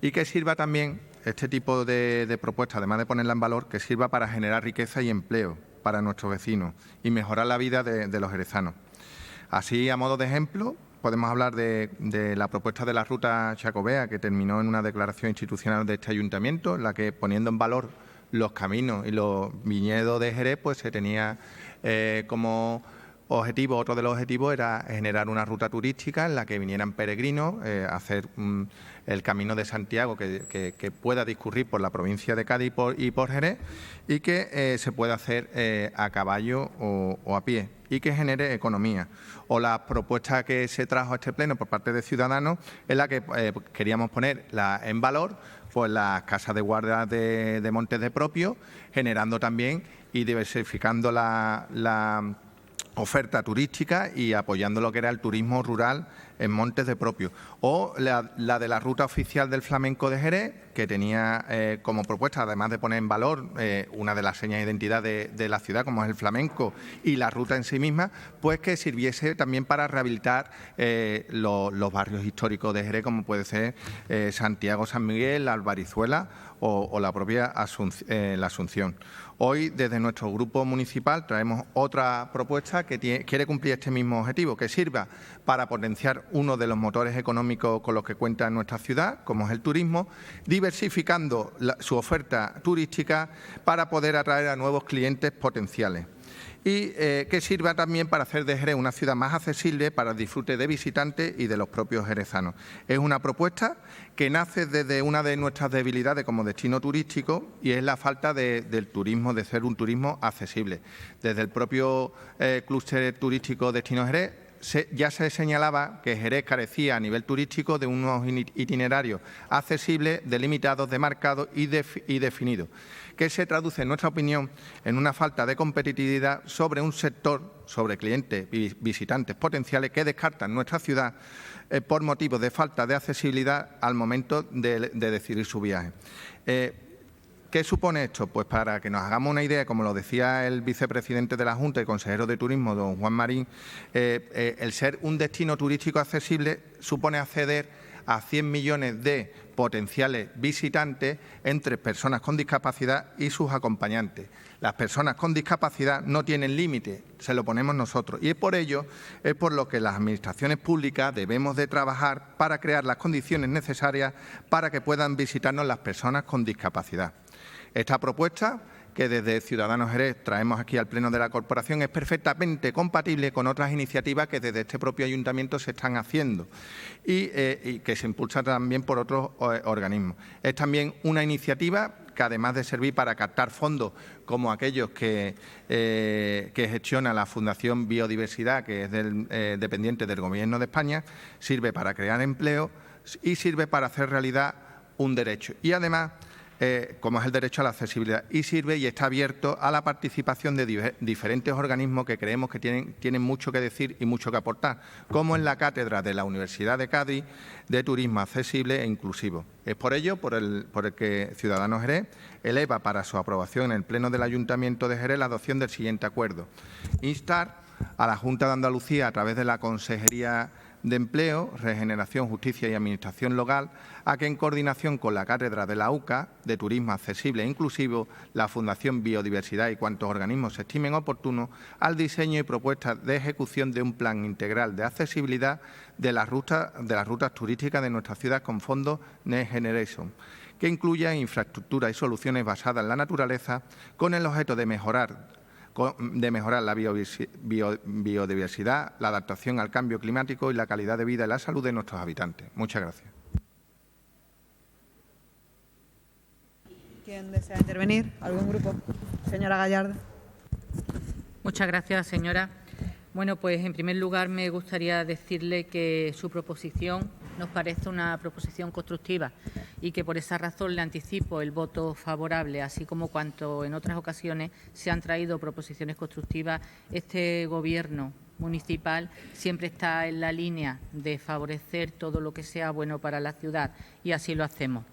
Y que sirva también este tipo de propuestas, además de ponerla en valor, que sirva para generar riqueza y empleo para nuestros vecinos y mejorar la vida de los jerezanos. Así, a modo de ejemplo, podemos hablar de la propuesta de la ruta Xacobea, que terminó en una declaración institucional de este ayuntamiento, en la que, poniendo en valor los caminos y los viñedos de Jerez, pues se tenía como objetivo, otro de los objetivos era generar una ruta turística en la que vinieran peregrinos a hacer el Camino de Santiago que pueda discurrir por la provincia de Cádiz y por Jerez, y que se pueda hacer a caballo o a pie, y que genere economía. O la propuesta que se trajo a este pleno por parte de Ciudadanos, en la que queríamos poner en valor pues las casas de guardia de Montes de Propio, generando también y diversificando la oferta turística y apoyando lo que era el turismo rural en Montes de Propio. O la de la ruta oficial del flamenco de Jerez, que tenía como propuesta, además de poner en valor una de las señas de identidad de la ciudad, como es el flamenco, y la ruta en sí misma, pues que sirviese también para rehabilitar los barrios históricos de Jerez, como puede ser Santiago, San Miguel, la Albarizuela o la propia la Asunción. Hoy, desde nuestro grupo municipal, traemos otra propuesta que quiere cumplir este mismo objetivo, que sirva para potenciar uno de los motores económicos con los que cuenta nuestra ciudad, como es el turismo, diversificando su oferta turística para poder atraer a nuevos clientes potenciales. Y que sirva también para hacer de Jerez una ciudad más accesible para el disfrute de visitantes y de los propios jerezanos. Es una propuesta que nace desde una de nuestras debilidades como destino turístico, y es la falta del turismo, de ser un turismo accesible. Desde el propio clúster turístico Destino Jerez ya se señalaba que Jerez carecía a nivel turístico de unos itinerarios accesibles, delimitados, demarcados y definidos, que se traduce, en nuestra opinión, en una falta de competitividad sobre un sector, sobre clientes y visitantes potenciales que descartan nuestra ciudad por motivos de falta de accesibilidad al momento de decidir su viaje. ¿Qué supone esto? Pues para que nos hagamos una idea, como lo decía el vicepresidente de la Junta y consejero de Turismo, don Juan Marín, el ser un destino turístico accesible supone acceder a 100 millones de potenciales visitantes entre personas con discapacidad y sus acompañantes. Las personas con discapacidad no tienen límite, se lo ponemos nosotros, y es por ello por lo que las administraciones públicas debemos de trabajar para crear las condiciones necesarias para que puedan visitarnos las personas con discapacidad. Esta propuesta, que desde Ciudadanos Jerez traemos aquí al Pleno de la Corporación, es perfectamente compatible con otras iniciativas que desde este propio ayuntamiento se están haciendo y que se impulsan también por otros organismos. Es también una iniciativa que, además de servir para captar fondos como aquellos que gestiona la Fundación Biodiversidad, que es dependiente del Gobierno de España, sirve para crear empleo y sirve para hacer realidad un derecho. Y además, como es el derecho a la accesibilidad, y sirve y está abierto a la participación de diferentes organismos que creemos que tienen mucho que decir y mucho que aportar, como en la cátedra de la Universidad de Cádiz de Turismo Accesible e Inclusivo. Es por ello por el que Ciudadanos Jerez eleva para su aprobación en el Pleno del Ayuntamiento de Jerez la adopción del siguiente acuerdo: instar a la Junta de Andalucía, a través de la Consejería de Empleo, Regeneración, Justicia y Administración Local, a que, en coordinación con la Cátedra de la UCA de Turismo Accesible e Inclusivo, la Fundación Biodiversidad y cuantos organismos se estimen oportunos, al diseño y propuesta de ejecución de un plan integral de accesibilidad de las rutas turísticas de nuestra ciudad con fondos Next Generation, que incluya infraestructuras y soluciones basadas en la naturaleza, con el objeto de mejorar de mejorar la biodiversidad, la adaptación al cambio climático y la calidad de vida y la salud de nuestros habitantes. Muchas gracias. ¿Quién desea intervenir? ¿Algún grupo? Señora Gallardo. Muchas gracias, señora. Bueno, pues en primer lugar me gustaría decirle que su proposición nos parece una proposición constructiva y que por esa razón le anticipo el voto favorable, así como cuanto en otras ocasiones se han traído proposiciones constructivas. Este Gobierno municipal siempre está en la línea de favorecer todo lo que sea bueno para la ciudad y así lo hacemos.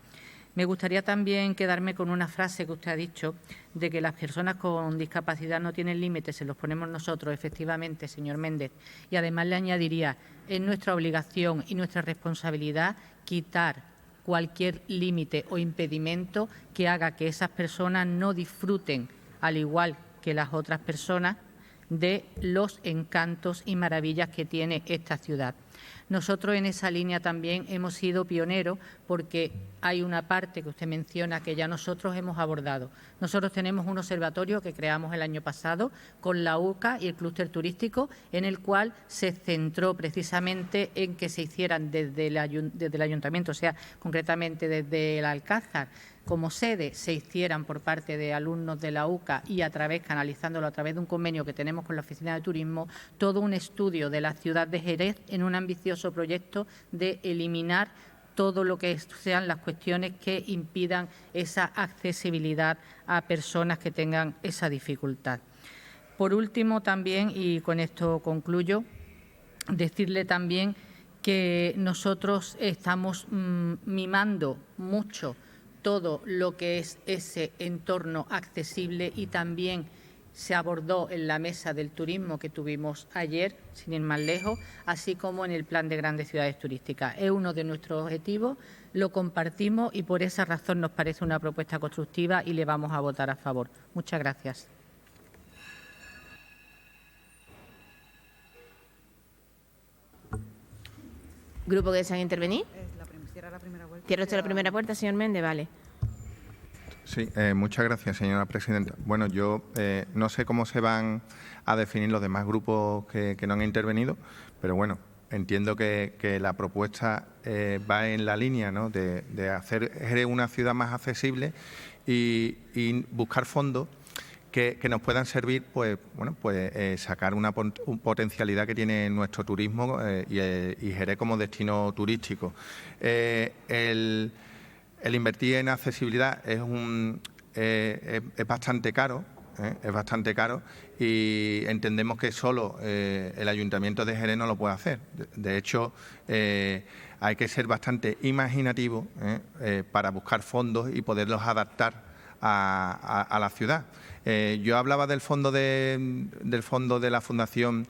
Me gustaría también quedarme con una frase que usted ha dicho, de que las personas con discapacidad no tienen límites, se los ponemos nosotros, efectivamente, señor Méndez. Y además le añadiría, es nuestra obligación y nuestra responsabilidad quitar cualquier límite o impedimento que haga que esas personas no disfruten, al igual que las otras personas, de los encantos y maravillas que tiene esta ciudad. Nosotros en esa línea también hemos sido pioneros porque hay una parte que usted menciona que ya nosotros hemos abordado. Nosotros tenemos un observatorio que creamos el año pasado con la UCA y el clúster turístico, en el cual se centró precisamente en que se hicieran desde el ayuntamiento, o sea, concretamente desde el Alcázar, como sede, se hicieran por parte de alumnos de la UCA y canalizándolo a través de un convenio que tenemos con la Oficina de Turismo, todo un estudio de la ciudad de Jerez en un ambicioso proyecto de eliminar todo lo que sean las cuestiones que impidan esa accesibilidad a personas que tengan esa dificultad. Por último, también, y con esto concluyo, decirle también que nosotros estamos mimando mucho todo lo que es ese entorno accesible y también se abordó en la mesa del turismo que tuvimos ayer, sin ir más lejos, así como en el plan de grandes ciudades turísticas. Es uno de nuestros objetivos, lo compartimos y por esa razón nos parece una propuesta constructiva y le vamos a votar a favor. Muchas gracias. ¿Grupo que desean intervenir? Cierra la primera vuelta. ¿Cierra usted la primera puerta, señor Méndez? Vale. Sí, muchas gracias, señora presidenta. Bueno, yo no sé cómo se van a definir los demás grupos que no han intervenido, pero bueno, entiendo que la propuesta va en la línea, ¿no?, de hacer Jerez una ciudad más accesible y buscar fondos que nos puedan servir, pues bueno, sacar una potencialidad que tiene nuestro turismo y Jerez como destino turístico. El invertir en accesibilidad es bastante caro, y entendemos que solo el Ayuntamiento de Jerez no lo puede hacer. De hecho, hay que ser bastante imaginativo para buscar fondos y poderlos adaptar a la ciudad. Yo hablaba del fondo de la Fundación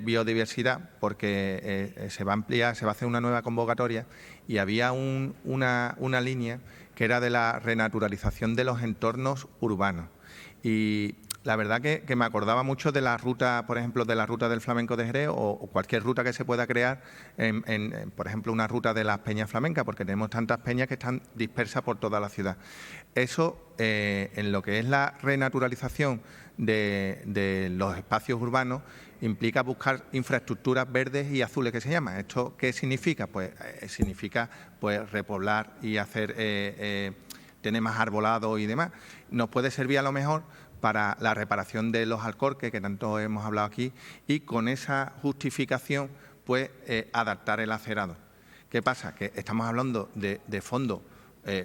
Biodiversidad, porque se va a ampliar, se va a hacer una nueva convocatoria y había una línea que era de la renaturalización de los entornos urbanos. Y la verdad que me acordaba mucho de la ruta, por ejemplo, de la ruta del flamenco de Jerez o cualquier ruta que se pueda crear, por ejemplo, una ruta de las peñas flamencas, porque tenemos tantas peñas que están dispersas por toda la ciudad. Eso, en lo que es la renaturalización de los espacios urbanos, implica buscar infraestructuras verdes y azules, que se llama. ¿Esto qué significa? Pues significa repoblar y hacer tener más arbolado y demás. Nos puede servir a lo mejor para la reparación de los alcorques, que tanto hemos hablado aquí, y con esa justificación adaptar el acerado. ¿Qué pasa? Que estamos hablando de fondos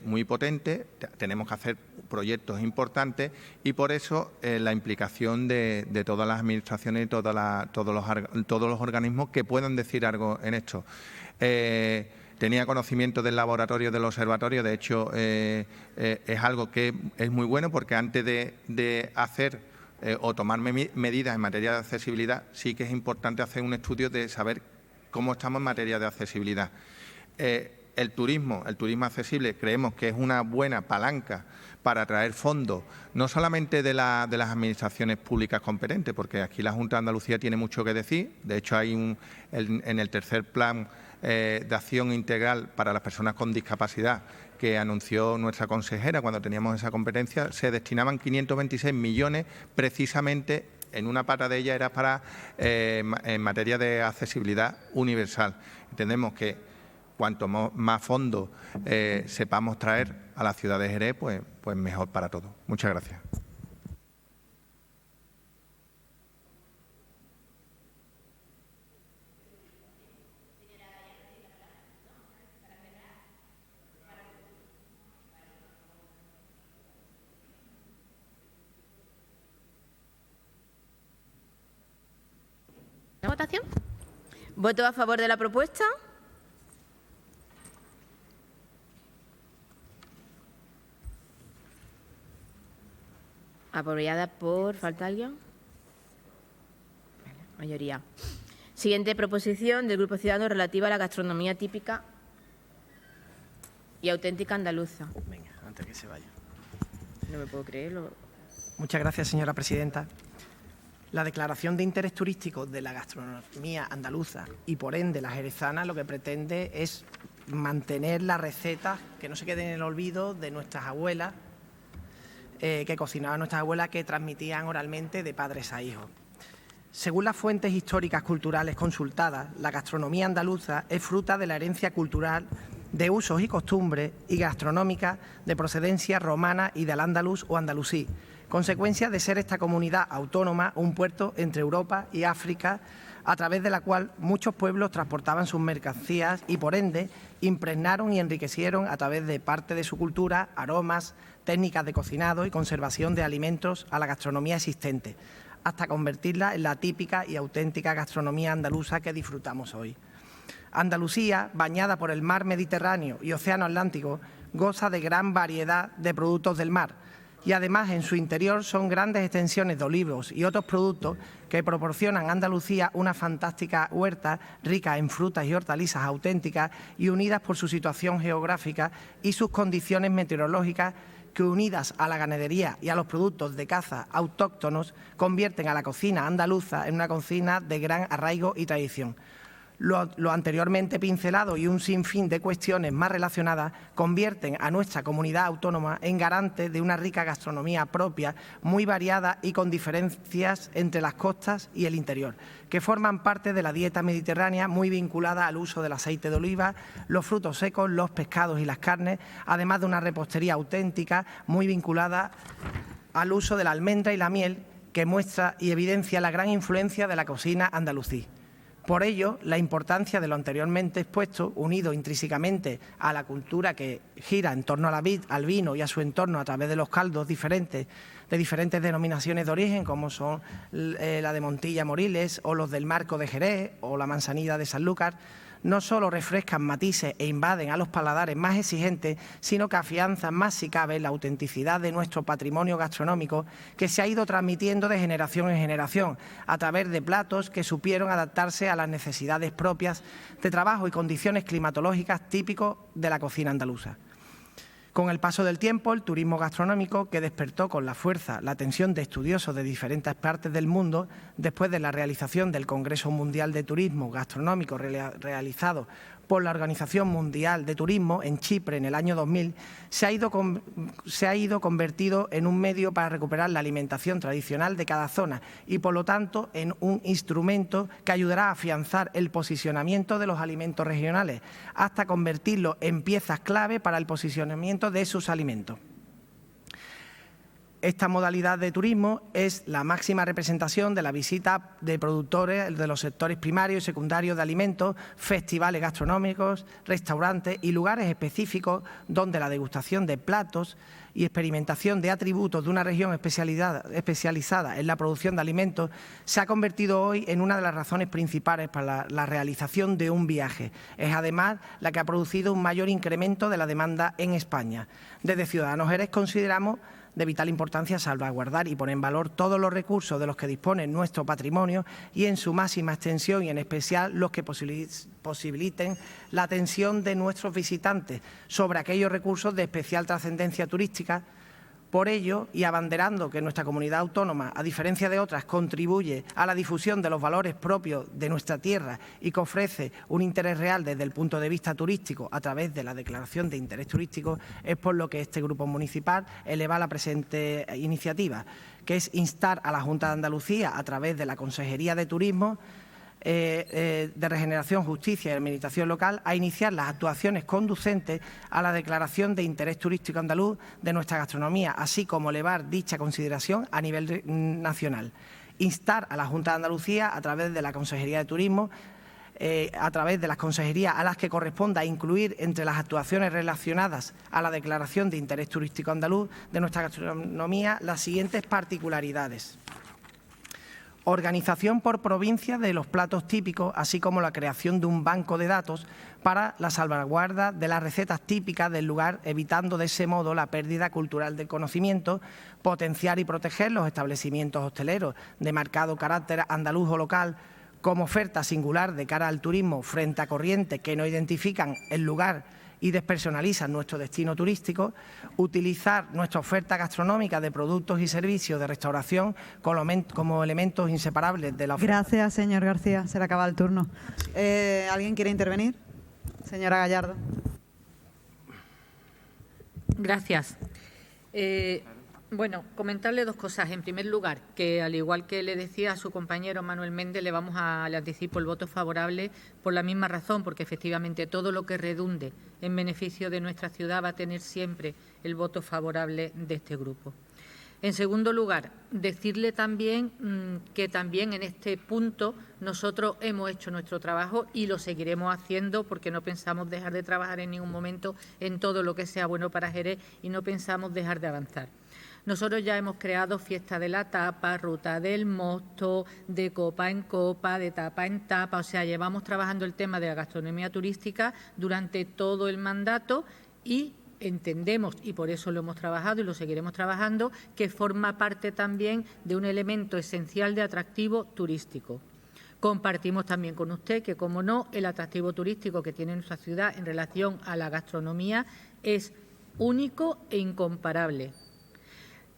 muy potentes, tenemos que hacer proyectos importantes y por eso la implicación de todas las administraciones y todos los organismos que puedan decir algo en esto. Tenía conocimiento del laboratorio del observatorio, de hecho es algo que es muy bueno porque antes de hacer o tomar medidas en materia de accesibilidad sí que es importante hacer un estudio de saber cómo estamos en materia de accesibilidad. El turismo accesible creemos que es una buena palanca para atraer fondos, no solamente de las administraciones públicas competentes, porque aquí la Junta de Andalucía tiene mucho que decir. De hecho, hay en el tercer plan de acción integral para las personas con discapacidad que anunció nuestra consejera cuando teníamos esa competencia, se destinaban 526 millones precisamente, en una pata de ella era para en materia de accesibilidad universal. Entendemos que cuanto más fondos sepamos traer a la ciudad de Jerez, pues mejor para todos. Muchas gracias. ¿La votación? ¿Voto a favor de la propuesta? Apoyada por... ¿Falta alguien? Mayoría. Siguiente proposición del Grupo Ciudadano relativa a la gastronomía típica y auténtica andaluza. Venga, antes que se vaya. No me puedo creerlo. Muchas gracias, señora presidenta. La declaración de interés turístico de la gastronomía andaluza y, por ende, la jerezana, lo que pretende es mantener las recetas que no se queden en el olvido de nuestras abuelas, que cocinaban nuestras abuelas, que transmitían oralmente de padres a hijos. Según las fuentes históricas culturales consultadas, la gastronomía andaluza es fruta de la herencia cultural de usos y costumbres y gastronómicas de procedencia romana y del andaluz o andalusí, consecuencia de ser esta comunidad autónoma un puerto entre Europa y África, a través de la cual muchos pueblos transportaban sus mercancías y, por ende, impregnaron y enriquecieron a través de parte de su cultura, aromas, técnicas de cocinado y conservación de alimentos a la gastronomía existente, hasta convertirla en la típica y auténtica gastronomía andaluza que disfrutamos hoy. Andalucía, bañada por el mar Mediterráneo y Océano Atlántico, goza de gran variedad de productos del mar, y además en su interior son grandes extensiones de olivos y otros productos que proporcionan a Andalucía una fantástica huerta rica en frutas y hortalizas auténticas y unidas por su situación geográfica y sus condiciones meteorológicas, que unidas a la ganadería y a los productos de caza autóctonos convierten a la cocina andaluza en una cocina de gran arraigo y tradición. Lo anteriormente pincelado y un sinfín de cuestiones más relacionadas convierten a nuestra comunidad autónoma en garante de una rica gastronomía propia, muy variada y con diferencias entre las costas y el interior, que forman parte de la dieta mediterránea, muy vinculada al uso del aceite de oliva, los frutos secos, los pescados y las carnes, además de una repostería auténtica muy vinculada al uso de la almendra y la miel, que muestra y evidencia la gran influencia de la cocina andalusí. Por ello, la importancia de lo anteriormente expuesto, unido intrínsecamente a la cultura que gira en torno a la vid, al vino y a su entorno a través de los caldos diferentes, de diferentes denominaciones de origen, como son la de Montilla Moriles o los del Marco de Jerez o la Manzanilla de Sanlúcar, no solo refrescan matices e invaden a los paladares más exigentes, sino que afianzan más si cabe la autenticidad de nuestro patrimonio gastronómico, que se ha ido transmitiendo de generación en generación a través de platos que supieron adaptarse a las necesidades propias de trabajo y condiciones climatológicas típicos de la cocina andaluza. Con el paso del tiempo, el turismo gastronómico, que despertó con la fuerza la atención de estudiosos de diferentes partes del mundo, después de la realización del Congreso Mundial de Turismo Gastronómico realizado por la Organización Mundial de Turismo en Chipre en el año 2000, se ha ido convertido en un medio para recuperar la alimentación tradicional de cada zona y, por lo tanto, en un instrumento que ayudará a afianzar el posicionamiento de los alimentos regionales, hasta convertirlos en piezas clave para el posicionamiento de sus alimentos. Esta modalidad de turismo es la máxima representación de la visita de productores de los sectores primarios y secundarios de alimentos, festivales gastronómicos, restaurantes y lugares específicos donde la degustación de platos y experimentación de atributos de una región especializada en la producción de alimentos se ha convertido hoy en una de las razones principales para la realización de un viaje. Es además la que ha producido un mayor incremento de la demanda en España. Desde Ciudadanos Jerez consideramos de vital importancia salvaguardar y poner en valor todos los recursos de los que dispone nuestro patrimonio y en su máxima extensión y en especial los que posibiliten la atención de nuestros visitantes sobre aquellos recursos de especial trascendencia turística, Por ello, y abanderando que nuestra comunidad autónoma, a diferencia de otras, contribuye a la difusión de los valores propios de nuestra tierra y que ofrece un interés real desde el punto de vista turístico a través de la declaración de interés turístico, es por lo que este grupo municipal eleva la presente iniciativa, que es instar a la Junta de Andalucía, a través de la Consejería de Turismo, de Regeneración, Justicia y Administración Local, a iniciar las actuaciones conducentes a la declaración de interés turístico andaluz de nuestra gastronomía, así como elevar dicha consideración a nivel nacional. Instar a la Junta de Andalucía, a través de la Consejería de Turismo, a través de las consejerías a las que corresponda incluir entre las actuaciones relacionadas a la declaración de interés turístico andaluz de nuestra gastronomía las siguientes particularidades. Organización por provincia de los platos típicos, así como la creación de un banco de datos para la salvaguarda de las recetas típicas del lugar, evitando de ese modo la pérdida cultural del conocimiento, potenciar y proteger los establecimientos hosteleros de marcado carácter andaluz o local como oferta singular de cara al turismo frente a corrientes que no identifican el lugar y despersonalizan nuestro destino turístico, utilizar nuestra oferta gastronómica de productos y servicios de restauración como elementos inseparables de la oferta. Gracias, señor García. Se le acaba el turno. ¿Alguien quiere intervenir? Señora Gallardo. Gracias. Bueno, comentarle dos cosas. En primer lugar, que al igual que le decía a su compañero Manuel Méndez, le anticipo el voto favorable por la misma razón, porque efectivamente todo lo que redunde en beneficio de nuestra ciudad va a tener siempre el voto favorable de este grupo. En segundo lugar, decirle también que también en este punto nosotros hemos hecho nuestro trabajo y lo seguiremos haciendo porque no pensamos dejar de trabajar en ningún momento en todo lo que sea bueno para Jerez y no pensamos dejar de avanzar. Nosotros ya hemos creado fiesta de la tapa, ruta del mosto, de copa en copa, de tapa en tapa. O sea, llevamos trabajando el tema de la gastronomía turística durante todo el mandato y entendemos, y por eso lo hemos trabajado y lo seguiremos trabajando, que forma parte también de un elemento esencial de atractivo turístico. Compartimos también con usted que, como no, el atractivo turístico que tiene nuestra ciudad en relación a la gastronomía es único e incomparable.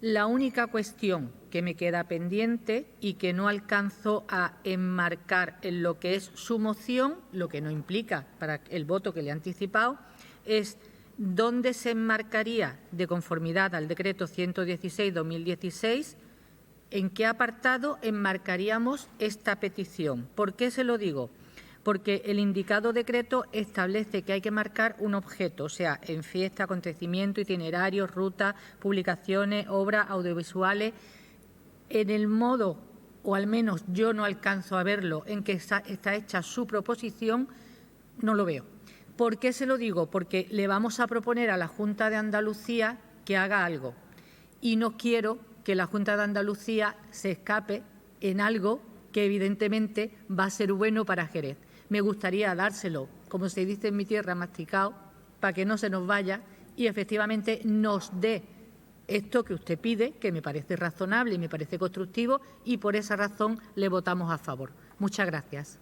La única cuestión que me queda pendiente y que no alcanzo a enmarcar en lo que es su moción, lo que no implica para el voto que le he anticipado, es dónde se enmarcaría de conformidad al decreto 116/2016, en qué apartado enmarcaríamos esta petición. ¿Por qué se lo digo? Porque el indicado decreto establece que hay que marcar un objeto, o sea, en fiesta, acontecimiento, itinerarios, rutas, publicaciones, obras audiovisuales. En el modo, o al menos yo no alcanzo a verlo, en que está hecha su proposición, no lo veo. ¿Por qué se lo digo? Porque le vamos a proponer a la Junta de Andalucía que haga algo y no quiero que la Junta de Andalucía se escape en algo que evidentemente va a ser bueno para Jerez. Me gustaría dárselo, como se dice en mi tierra, masticado, para que no se nos vaya y efectivamente nos dé esto que usted pide, que me parece razonable y me parece constructivo, y por esa razón le votamos a favor. Muchas gracias.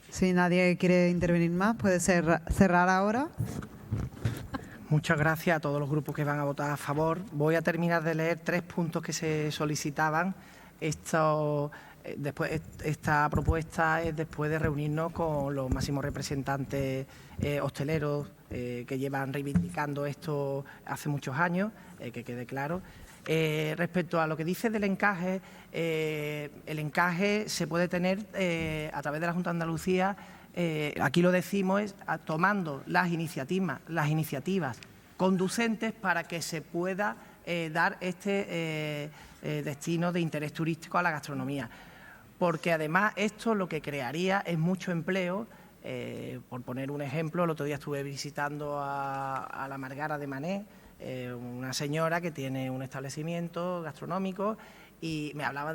Si nadie quiere intervenir más, puede cerrar ahora. Muchas gracias a todos los grupos que van a votar a favor. Voy a terminar de leer 3 puntos que se solicitaban. Esta propuesta es después de reunirnos con los máximos representantes hosteleros que llevan reivindicando esto hace muchos años, que quede claro. Respecto a lo que dice del encaje, el encaje se puede tener a través de la Junta de Andalucía. Aquí lo decimos es tomando las iniciativas conducentes para que se pueda dar este destino de interés turístico a la gastronomía. Porque además esto lo que crearía es mucho empleo. Por poner un ejemplo, el otro día estuve visitando a la Margara de Manés, una señora que tiene un establecimiento gastronómico y me hablaba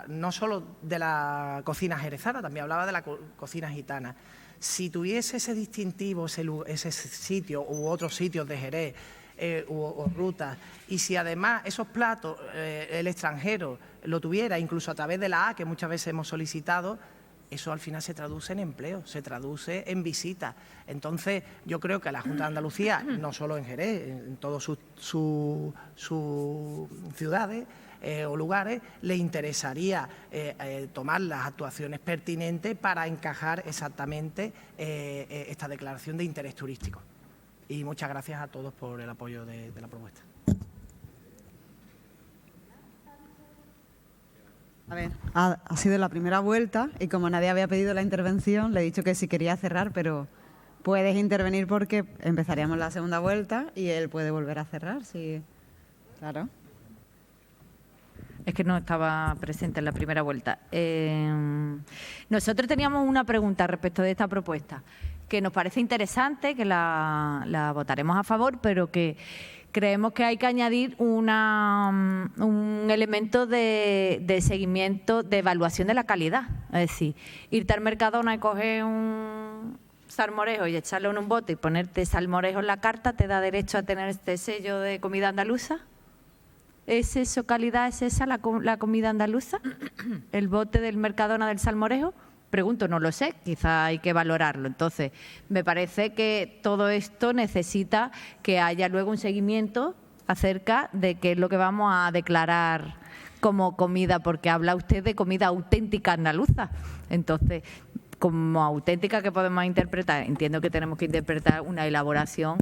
no solo de la cocina jerezana, también hablaba de la cocina gitana. Si tuviese ese distintivo, ese sitio u otros sitios de Jerez o rutas, y si además esos platos el extranjero lo tuviera, incluso a través de la A, que muchas veces hemos solicitado, eso al final se traduce en empleo, se traduce en visitas. Entonces, yo creo que a la Junta de Andalucía, no solo en Jerez, en todas sus ciudades o lugares, le interesaría tomar las actuaciones pertinentes para encajar exactamente esta declaración de interés turístico. Y muchas gracias a todos por el apoyo de la propuesta. A ver, ha sido la primera vuelta y como nadie había pedido la intervención, le he dicho que si quería cerrar, pero puedes intervenir porque empezaríamos la segunda vuelta y él puede volver a cerrar, sí. Claro. Es que no estaba presente en la primera vuelta. Nosotros teníamos una pregunta respecto de esta propuesta, que nos parece interesante, que la votaremos a favor, pero que creemos que hay que añadir un elemento de seguimiento, de evaluación de la calidad. Es decir, irte al Mercadona y coger un salmorejo y echarlo en un bote y ponerte salmorejo en la carta, ¿te da derecho a tener este sello de comida andaluza? ¿Es eso calidad? ¿Es esa la comida andaluza? ¿El bote del Mercadona del salmorejo? Pregunto, no lo sé, quizá hay que valorarlo. Entonces, me parece que todo esto necesita que haya luego un seguimiento acerca de qué es lo que vamos a declarar como comida, porque habla usted de comida auténtica andaluza. Entonces, como auténtica, ¿qué podemos interpretar? Entiendo que tenemos que interpretar una elaboración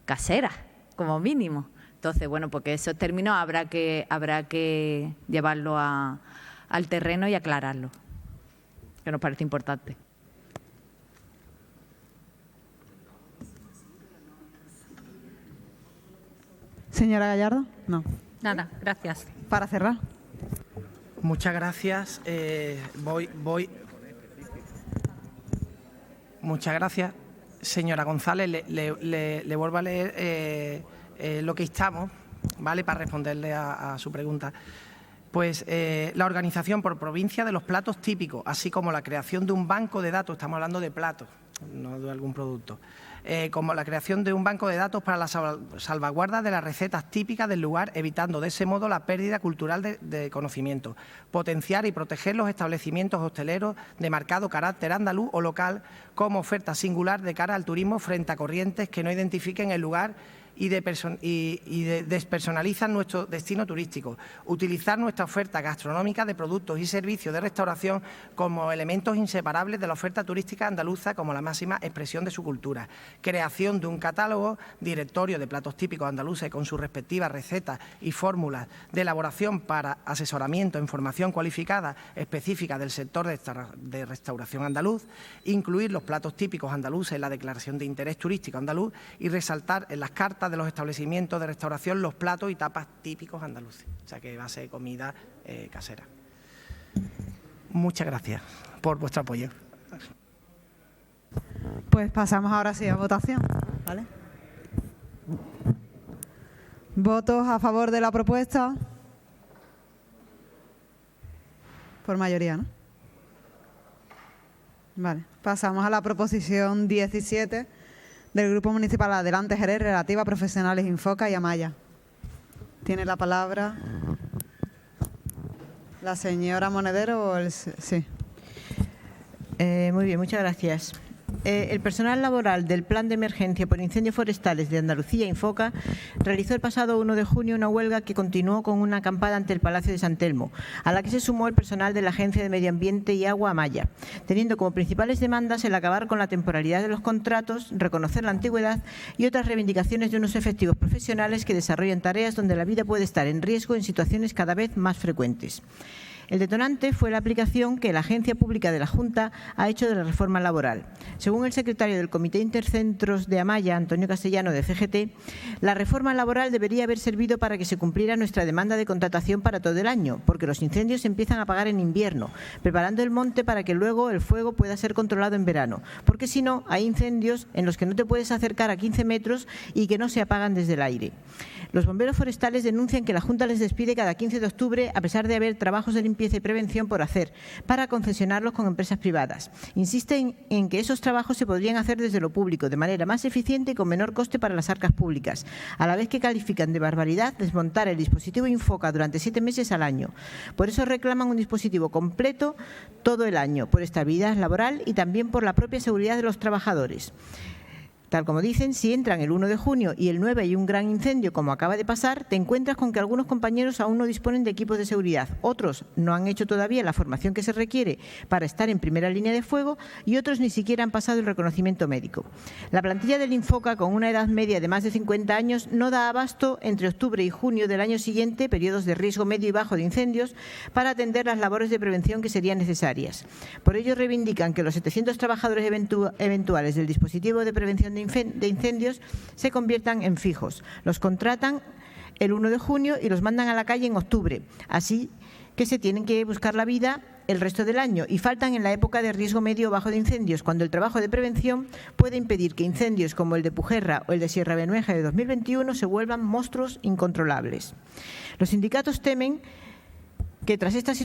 casera, como mínimo. Entonces, bueno, porque esos términos habrá que llevarlo al terreno y aclararlo, que nos parece importante. Señora Gallardo, no. Nada, gracias. Para cerrar. Muchas gracias. Muchas gracias. Señora González, le vuelvo a leer lo que instamos, ¿vale?, para responderle a su pregunta. Pues la organización por provincia de los platos típicos, así como la creación de un banco de datos, estamos hablando de platos, no de algún producto, como la creación de un banco de datos para la salvaguarda de las recetas típicas del lugar, evitando de ese modo la pérdida cultural de conocimiento. Potenciar y proteger los establecimientos hosteleros de marcado carácter andaluz o local como oferta singular de cara al turismo frente a corrientes que no identifiquen el lugar y despersonalizan nuestro destino turístico. Utilizar nuestra oferta gastronómica de productos y servicios de restauración como elementos inseparables de la oferta turística andaluza como la máxima expresión de su cultura. Creación de un catálogo directorio de platos típicos andaluces con sus respectivas recetas y fórmulas de elaboración para asesoramiento en formación cualificada específica del sector de restauración andaluz. Incluir los platos típicos andaluces en la declaración de interés turístico andaluz y resaltar en las cartas de los establecimientos de restauración los platos y tapas típicos andaluces, o sea que va a ser comida casera. Muchas gracias por vuestro apoyo. Pues pasamos ahora sí a votación, ¿vale? ¿Votos a favor de la propuesta? Por mayoría, ¿no? Vale, pasamos a la proposición 17 del Grupo Municipal Adelante Jerez, relativa a profesionales Infoca y Amaya. Tiene la palabra la señora Monedero o el... Sí. Muy bien, muchas gracias. El personal laboral del Plan de Emergencia por Incendios Forestales de Andalucía, Infoca, realizó el pasado 1 de junio una huelga que continuó con una acampada ante el Palacio de San Telmo, a la que se sumó el personal de la Agencia de Medio Ambiente y Agua, Amaya, teniendo como principales demandas el acabar con la temporalidad de los contratos, reconocer la antigüedad y otras reivindicaciones de unos efectivos profesionales que desarrollan tareas donde la vida puede estar en riesgo en situaciones cada vez más frecuentes. El detonante fue la aplicación que la Agencia Pública de la Junta ha hecho de la reforma laboral. Según el secretario del Comité Intercentros de Amaya, Antonio Castellano, de CGT, la reforma laboral debería haber servido para que se cumpliera nuestra demanda de contratación para todo el año, porque los incendios se empiezan a apagar en invierno, preparando el monte para que luego el fuego pueda ser controlado en verano, porque si no, hay incendios en los que no te puedes acercar a 15 metros y que no se apagan desde el aire. Los bomberos forestales denuncian que la Junta les despide cada 15 de octubre a pesar de haber trabajos de limpieza limpieza y prevención por hacer, para concesionarlos con empresas privadas. Insisten en que esos trabajos se podrían hacer desde lo público, de manera más eficiente y con menor coste para las arcas públicas, a la vez que califican de barbaridad desmontar el dispositivo Infoca durante 7 meses al año. Por eso reclaman un dispositivo completo todo el año, por estabilidad laboral y también por la propia seguridad de los trabajadores. Tal como dicen, si entran el 1 de junio y el 9 hay un gran incendio, como acaba de pasar, te encuentras con que algunos compañeros aún no disponen de equipos de seguridad, otros no han hecho todavía la formación que se requiere para estar en primera línea de fuego y otros ni siquiera han pasado el reconocimiento médico. La plantilla del Infoca, con una edad media de más de 50 años, no da abasto entre octubre y junio del año siguiente, periodos de riesgo medio y bajo de incendios, para atender las labores de prevención que serían necesarias. Por ello reivindican que los 700 trabajadores eventuales del dispositivo de prevención de incendios se conviertan en fijos. Los contratan el 1 de junio y los mandan a la calle en octubre, así que se tienen que buscar la vida el resto del año y faltan en la época de riesgo medio o bajo de incendios, cuando el trabajo de prevención puede impedir que incendios como el de Pujerra o el de Sierra Bermeja de 2021 se vuelvan monstruos incontrolables. Los sindicatos temen que tras esta situación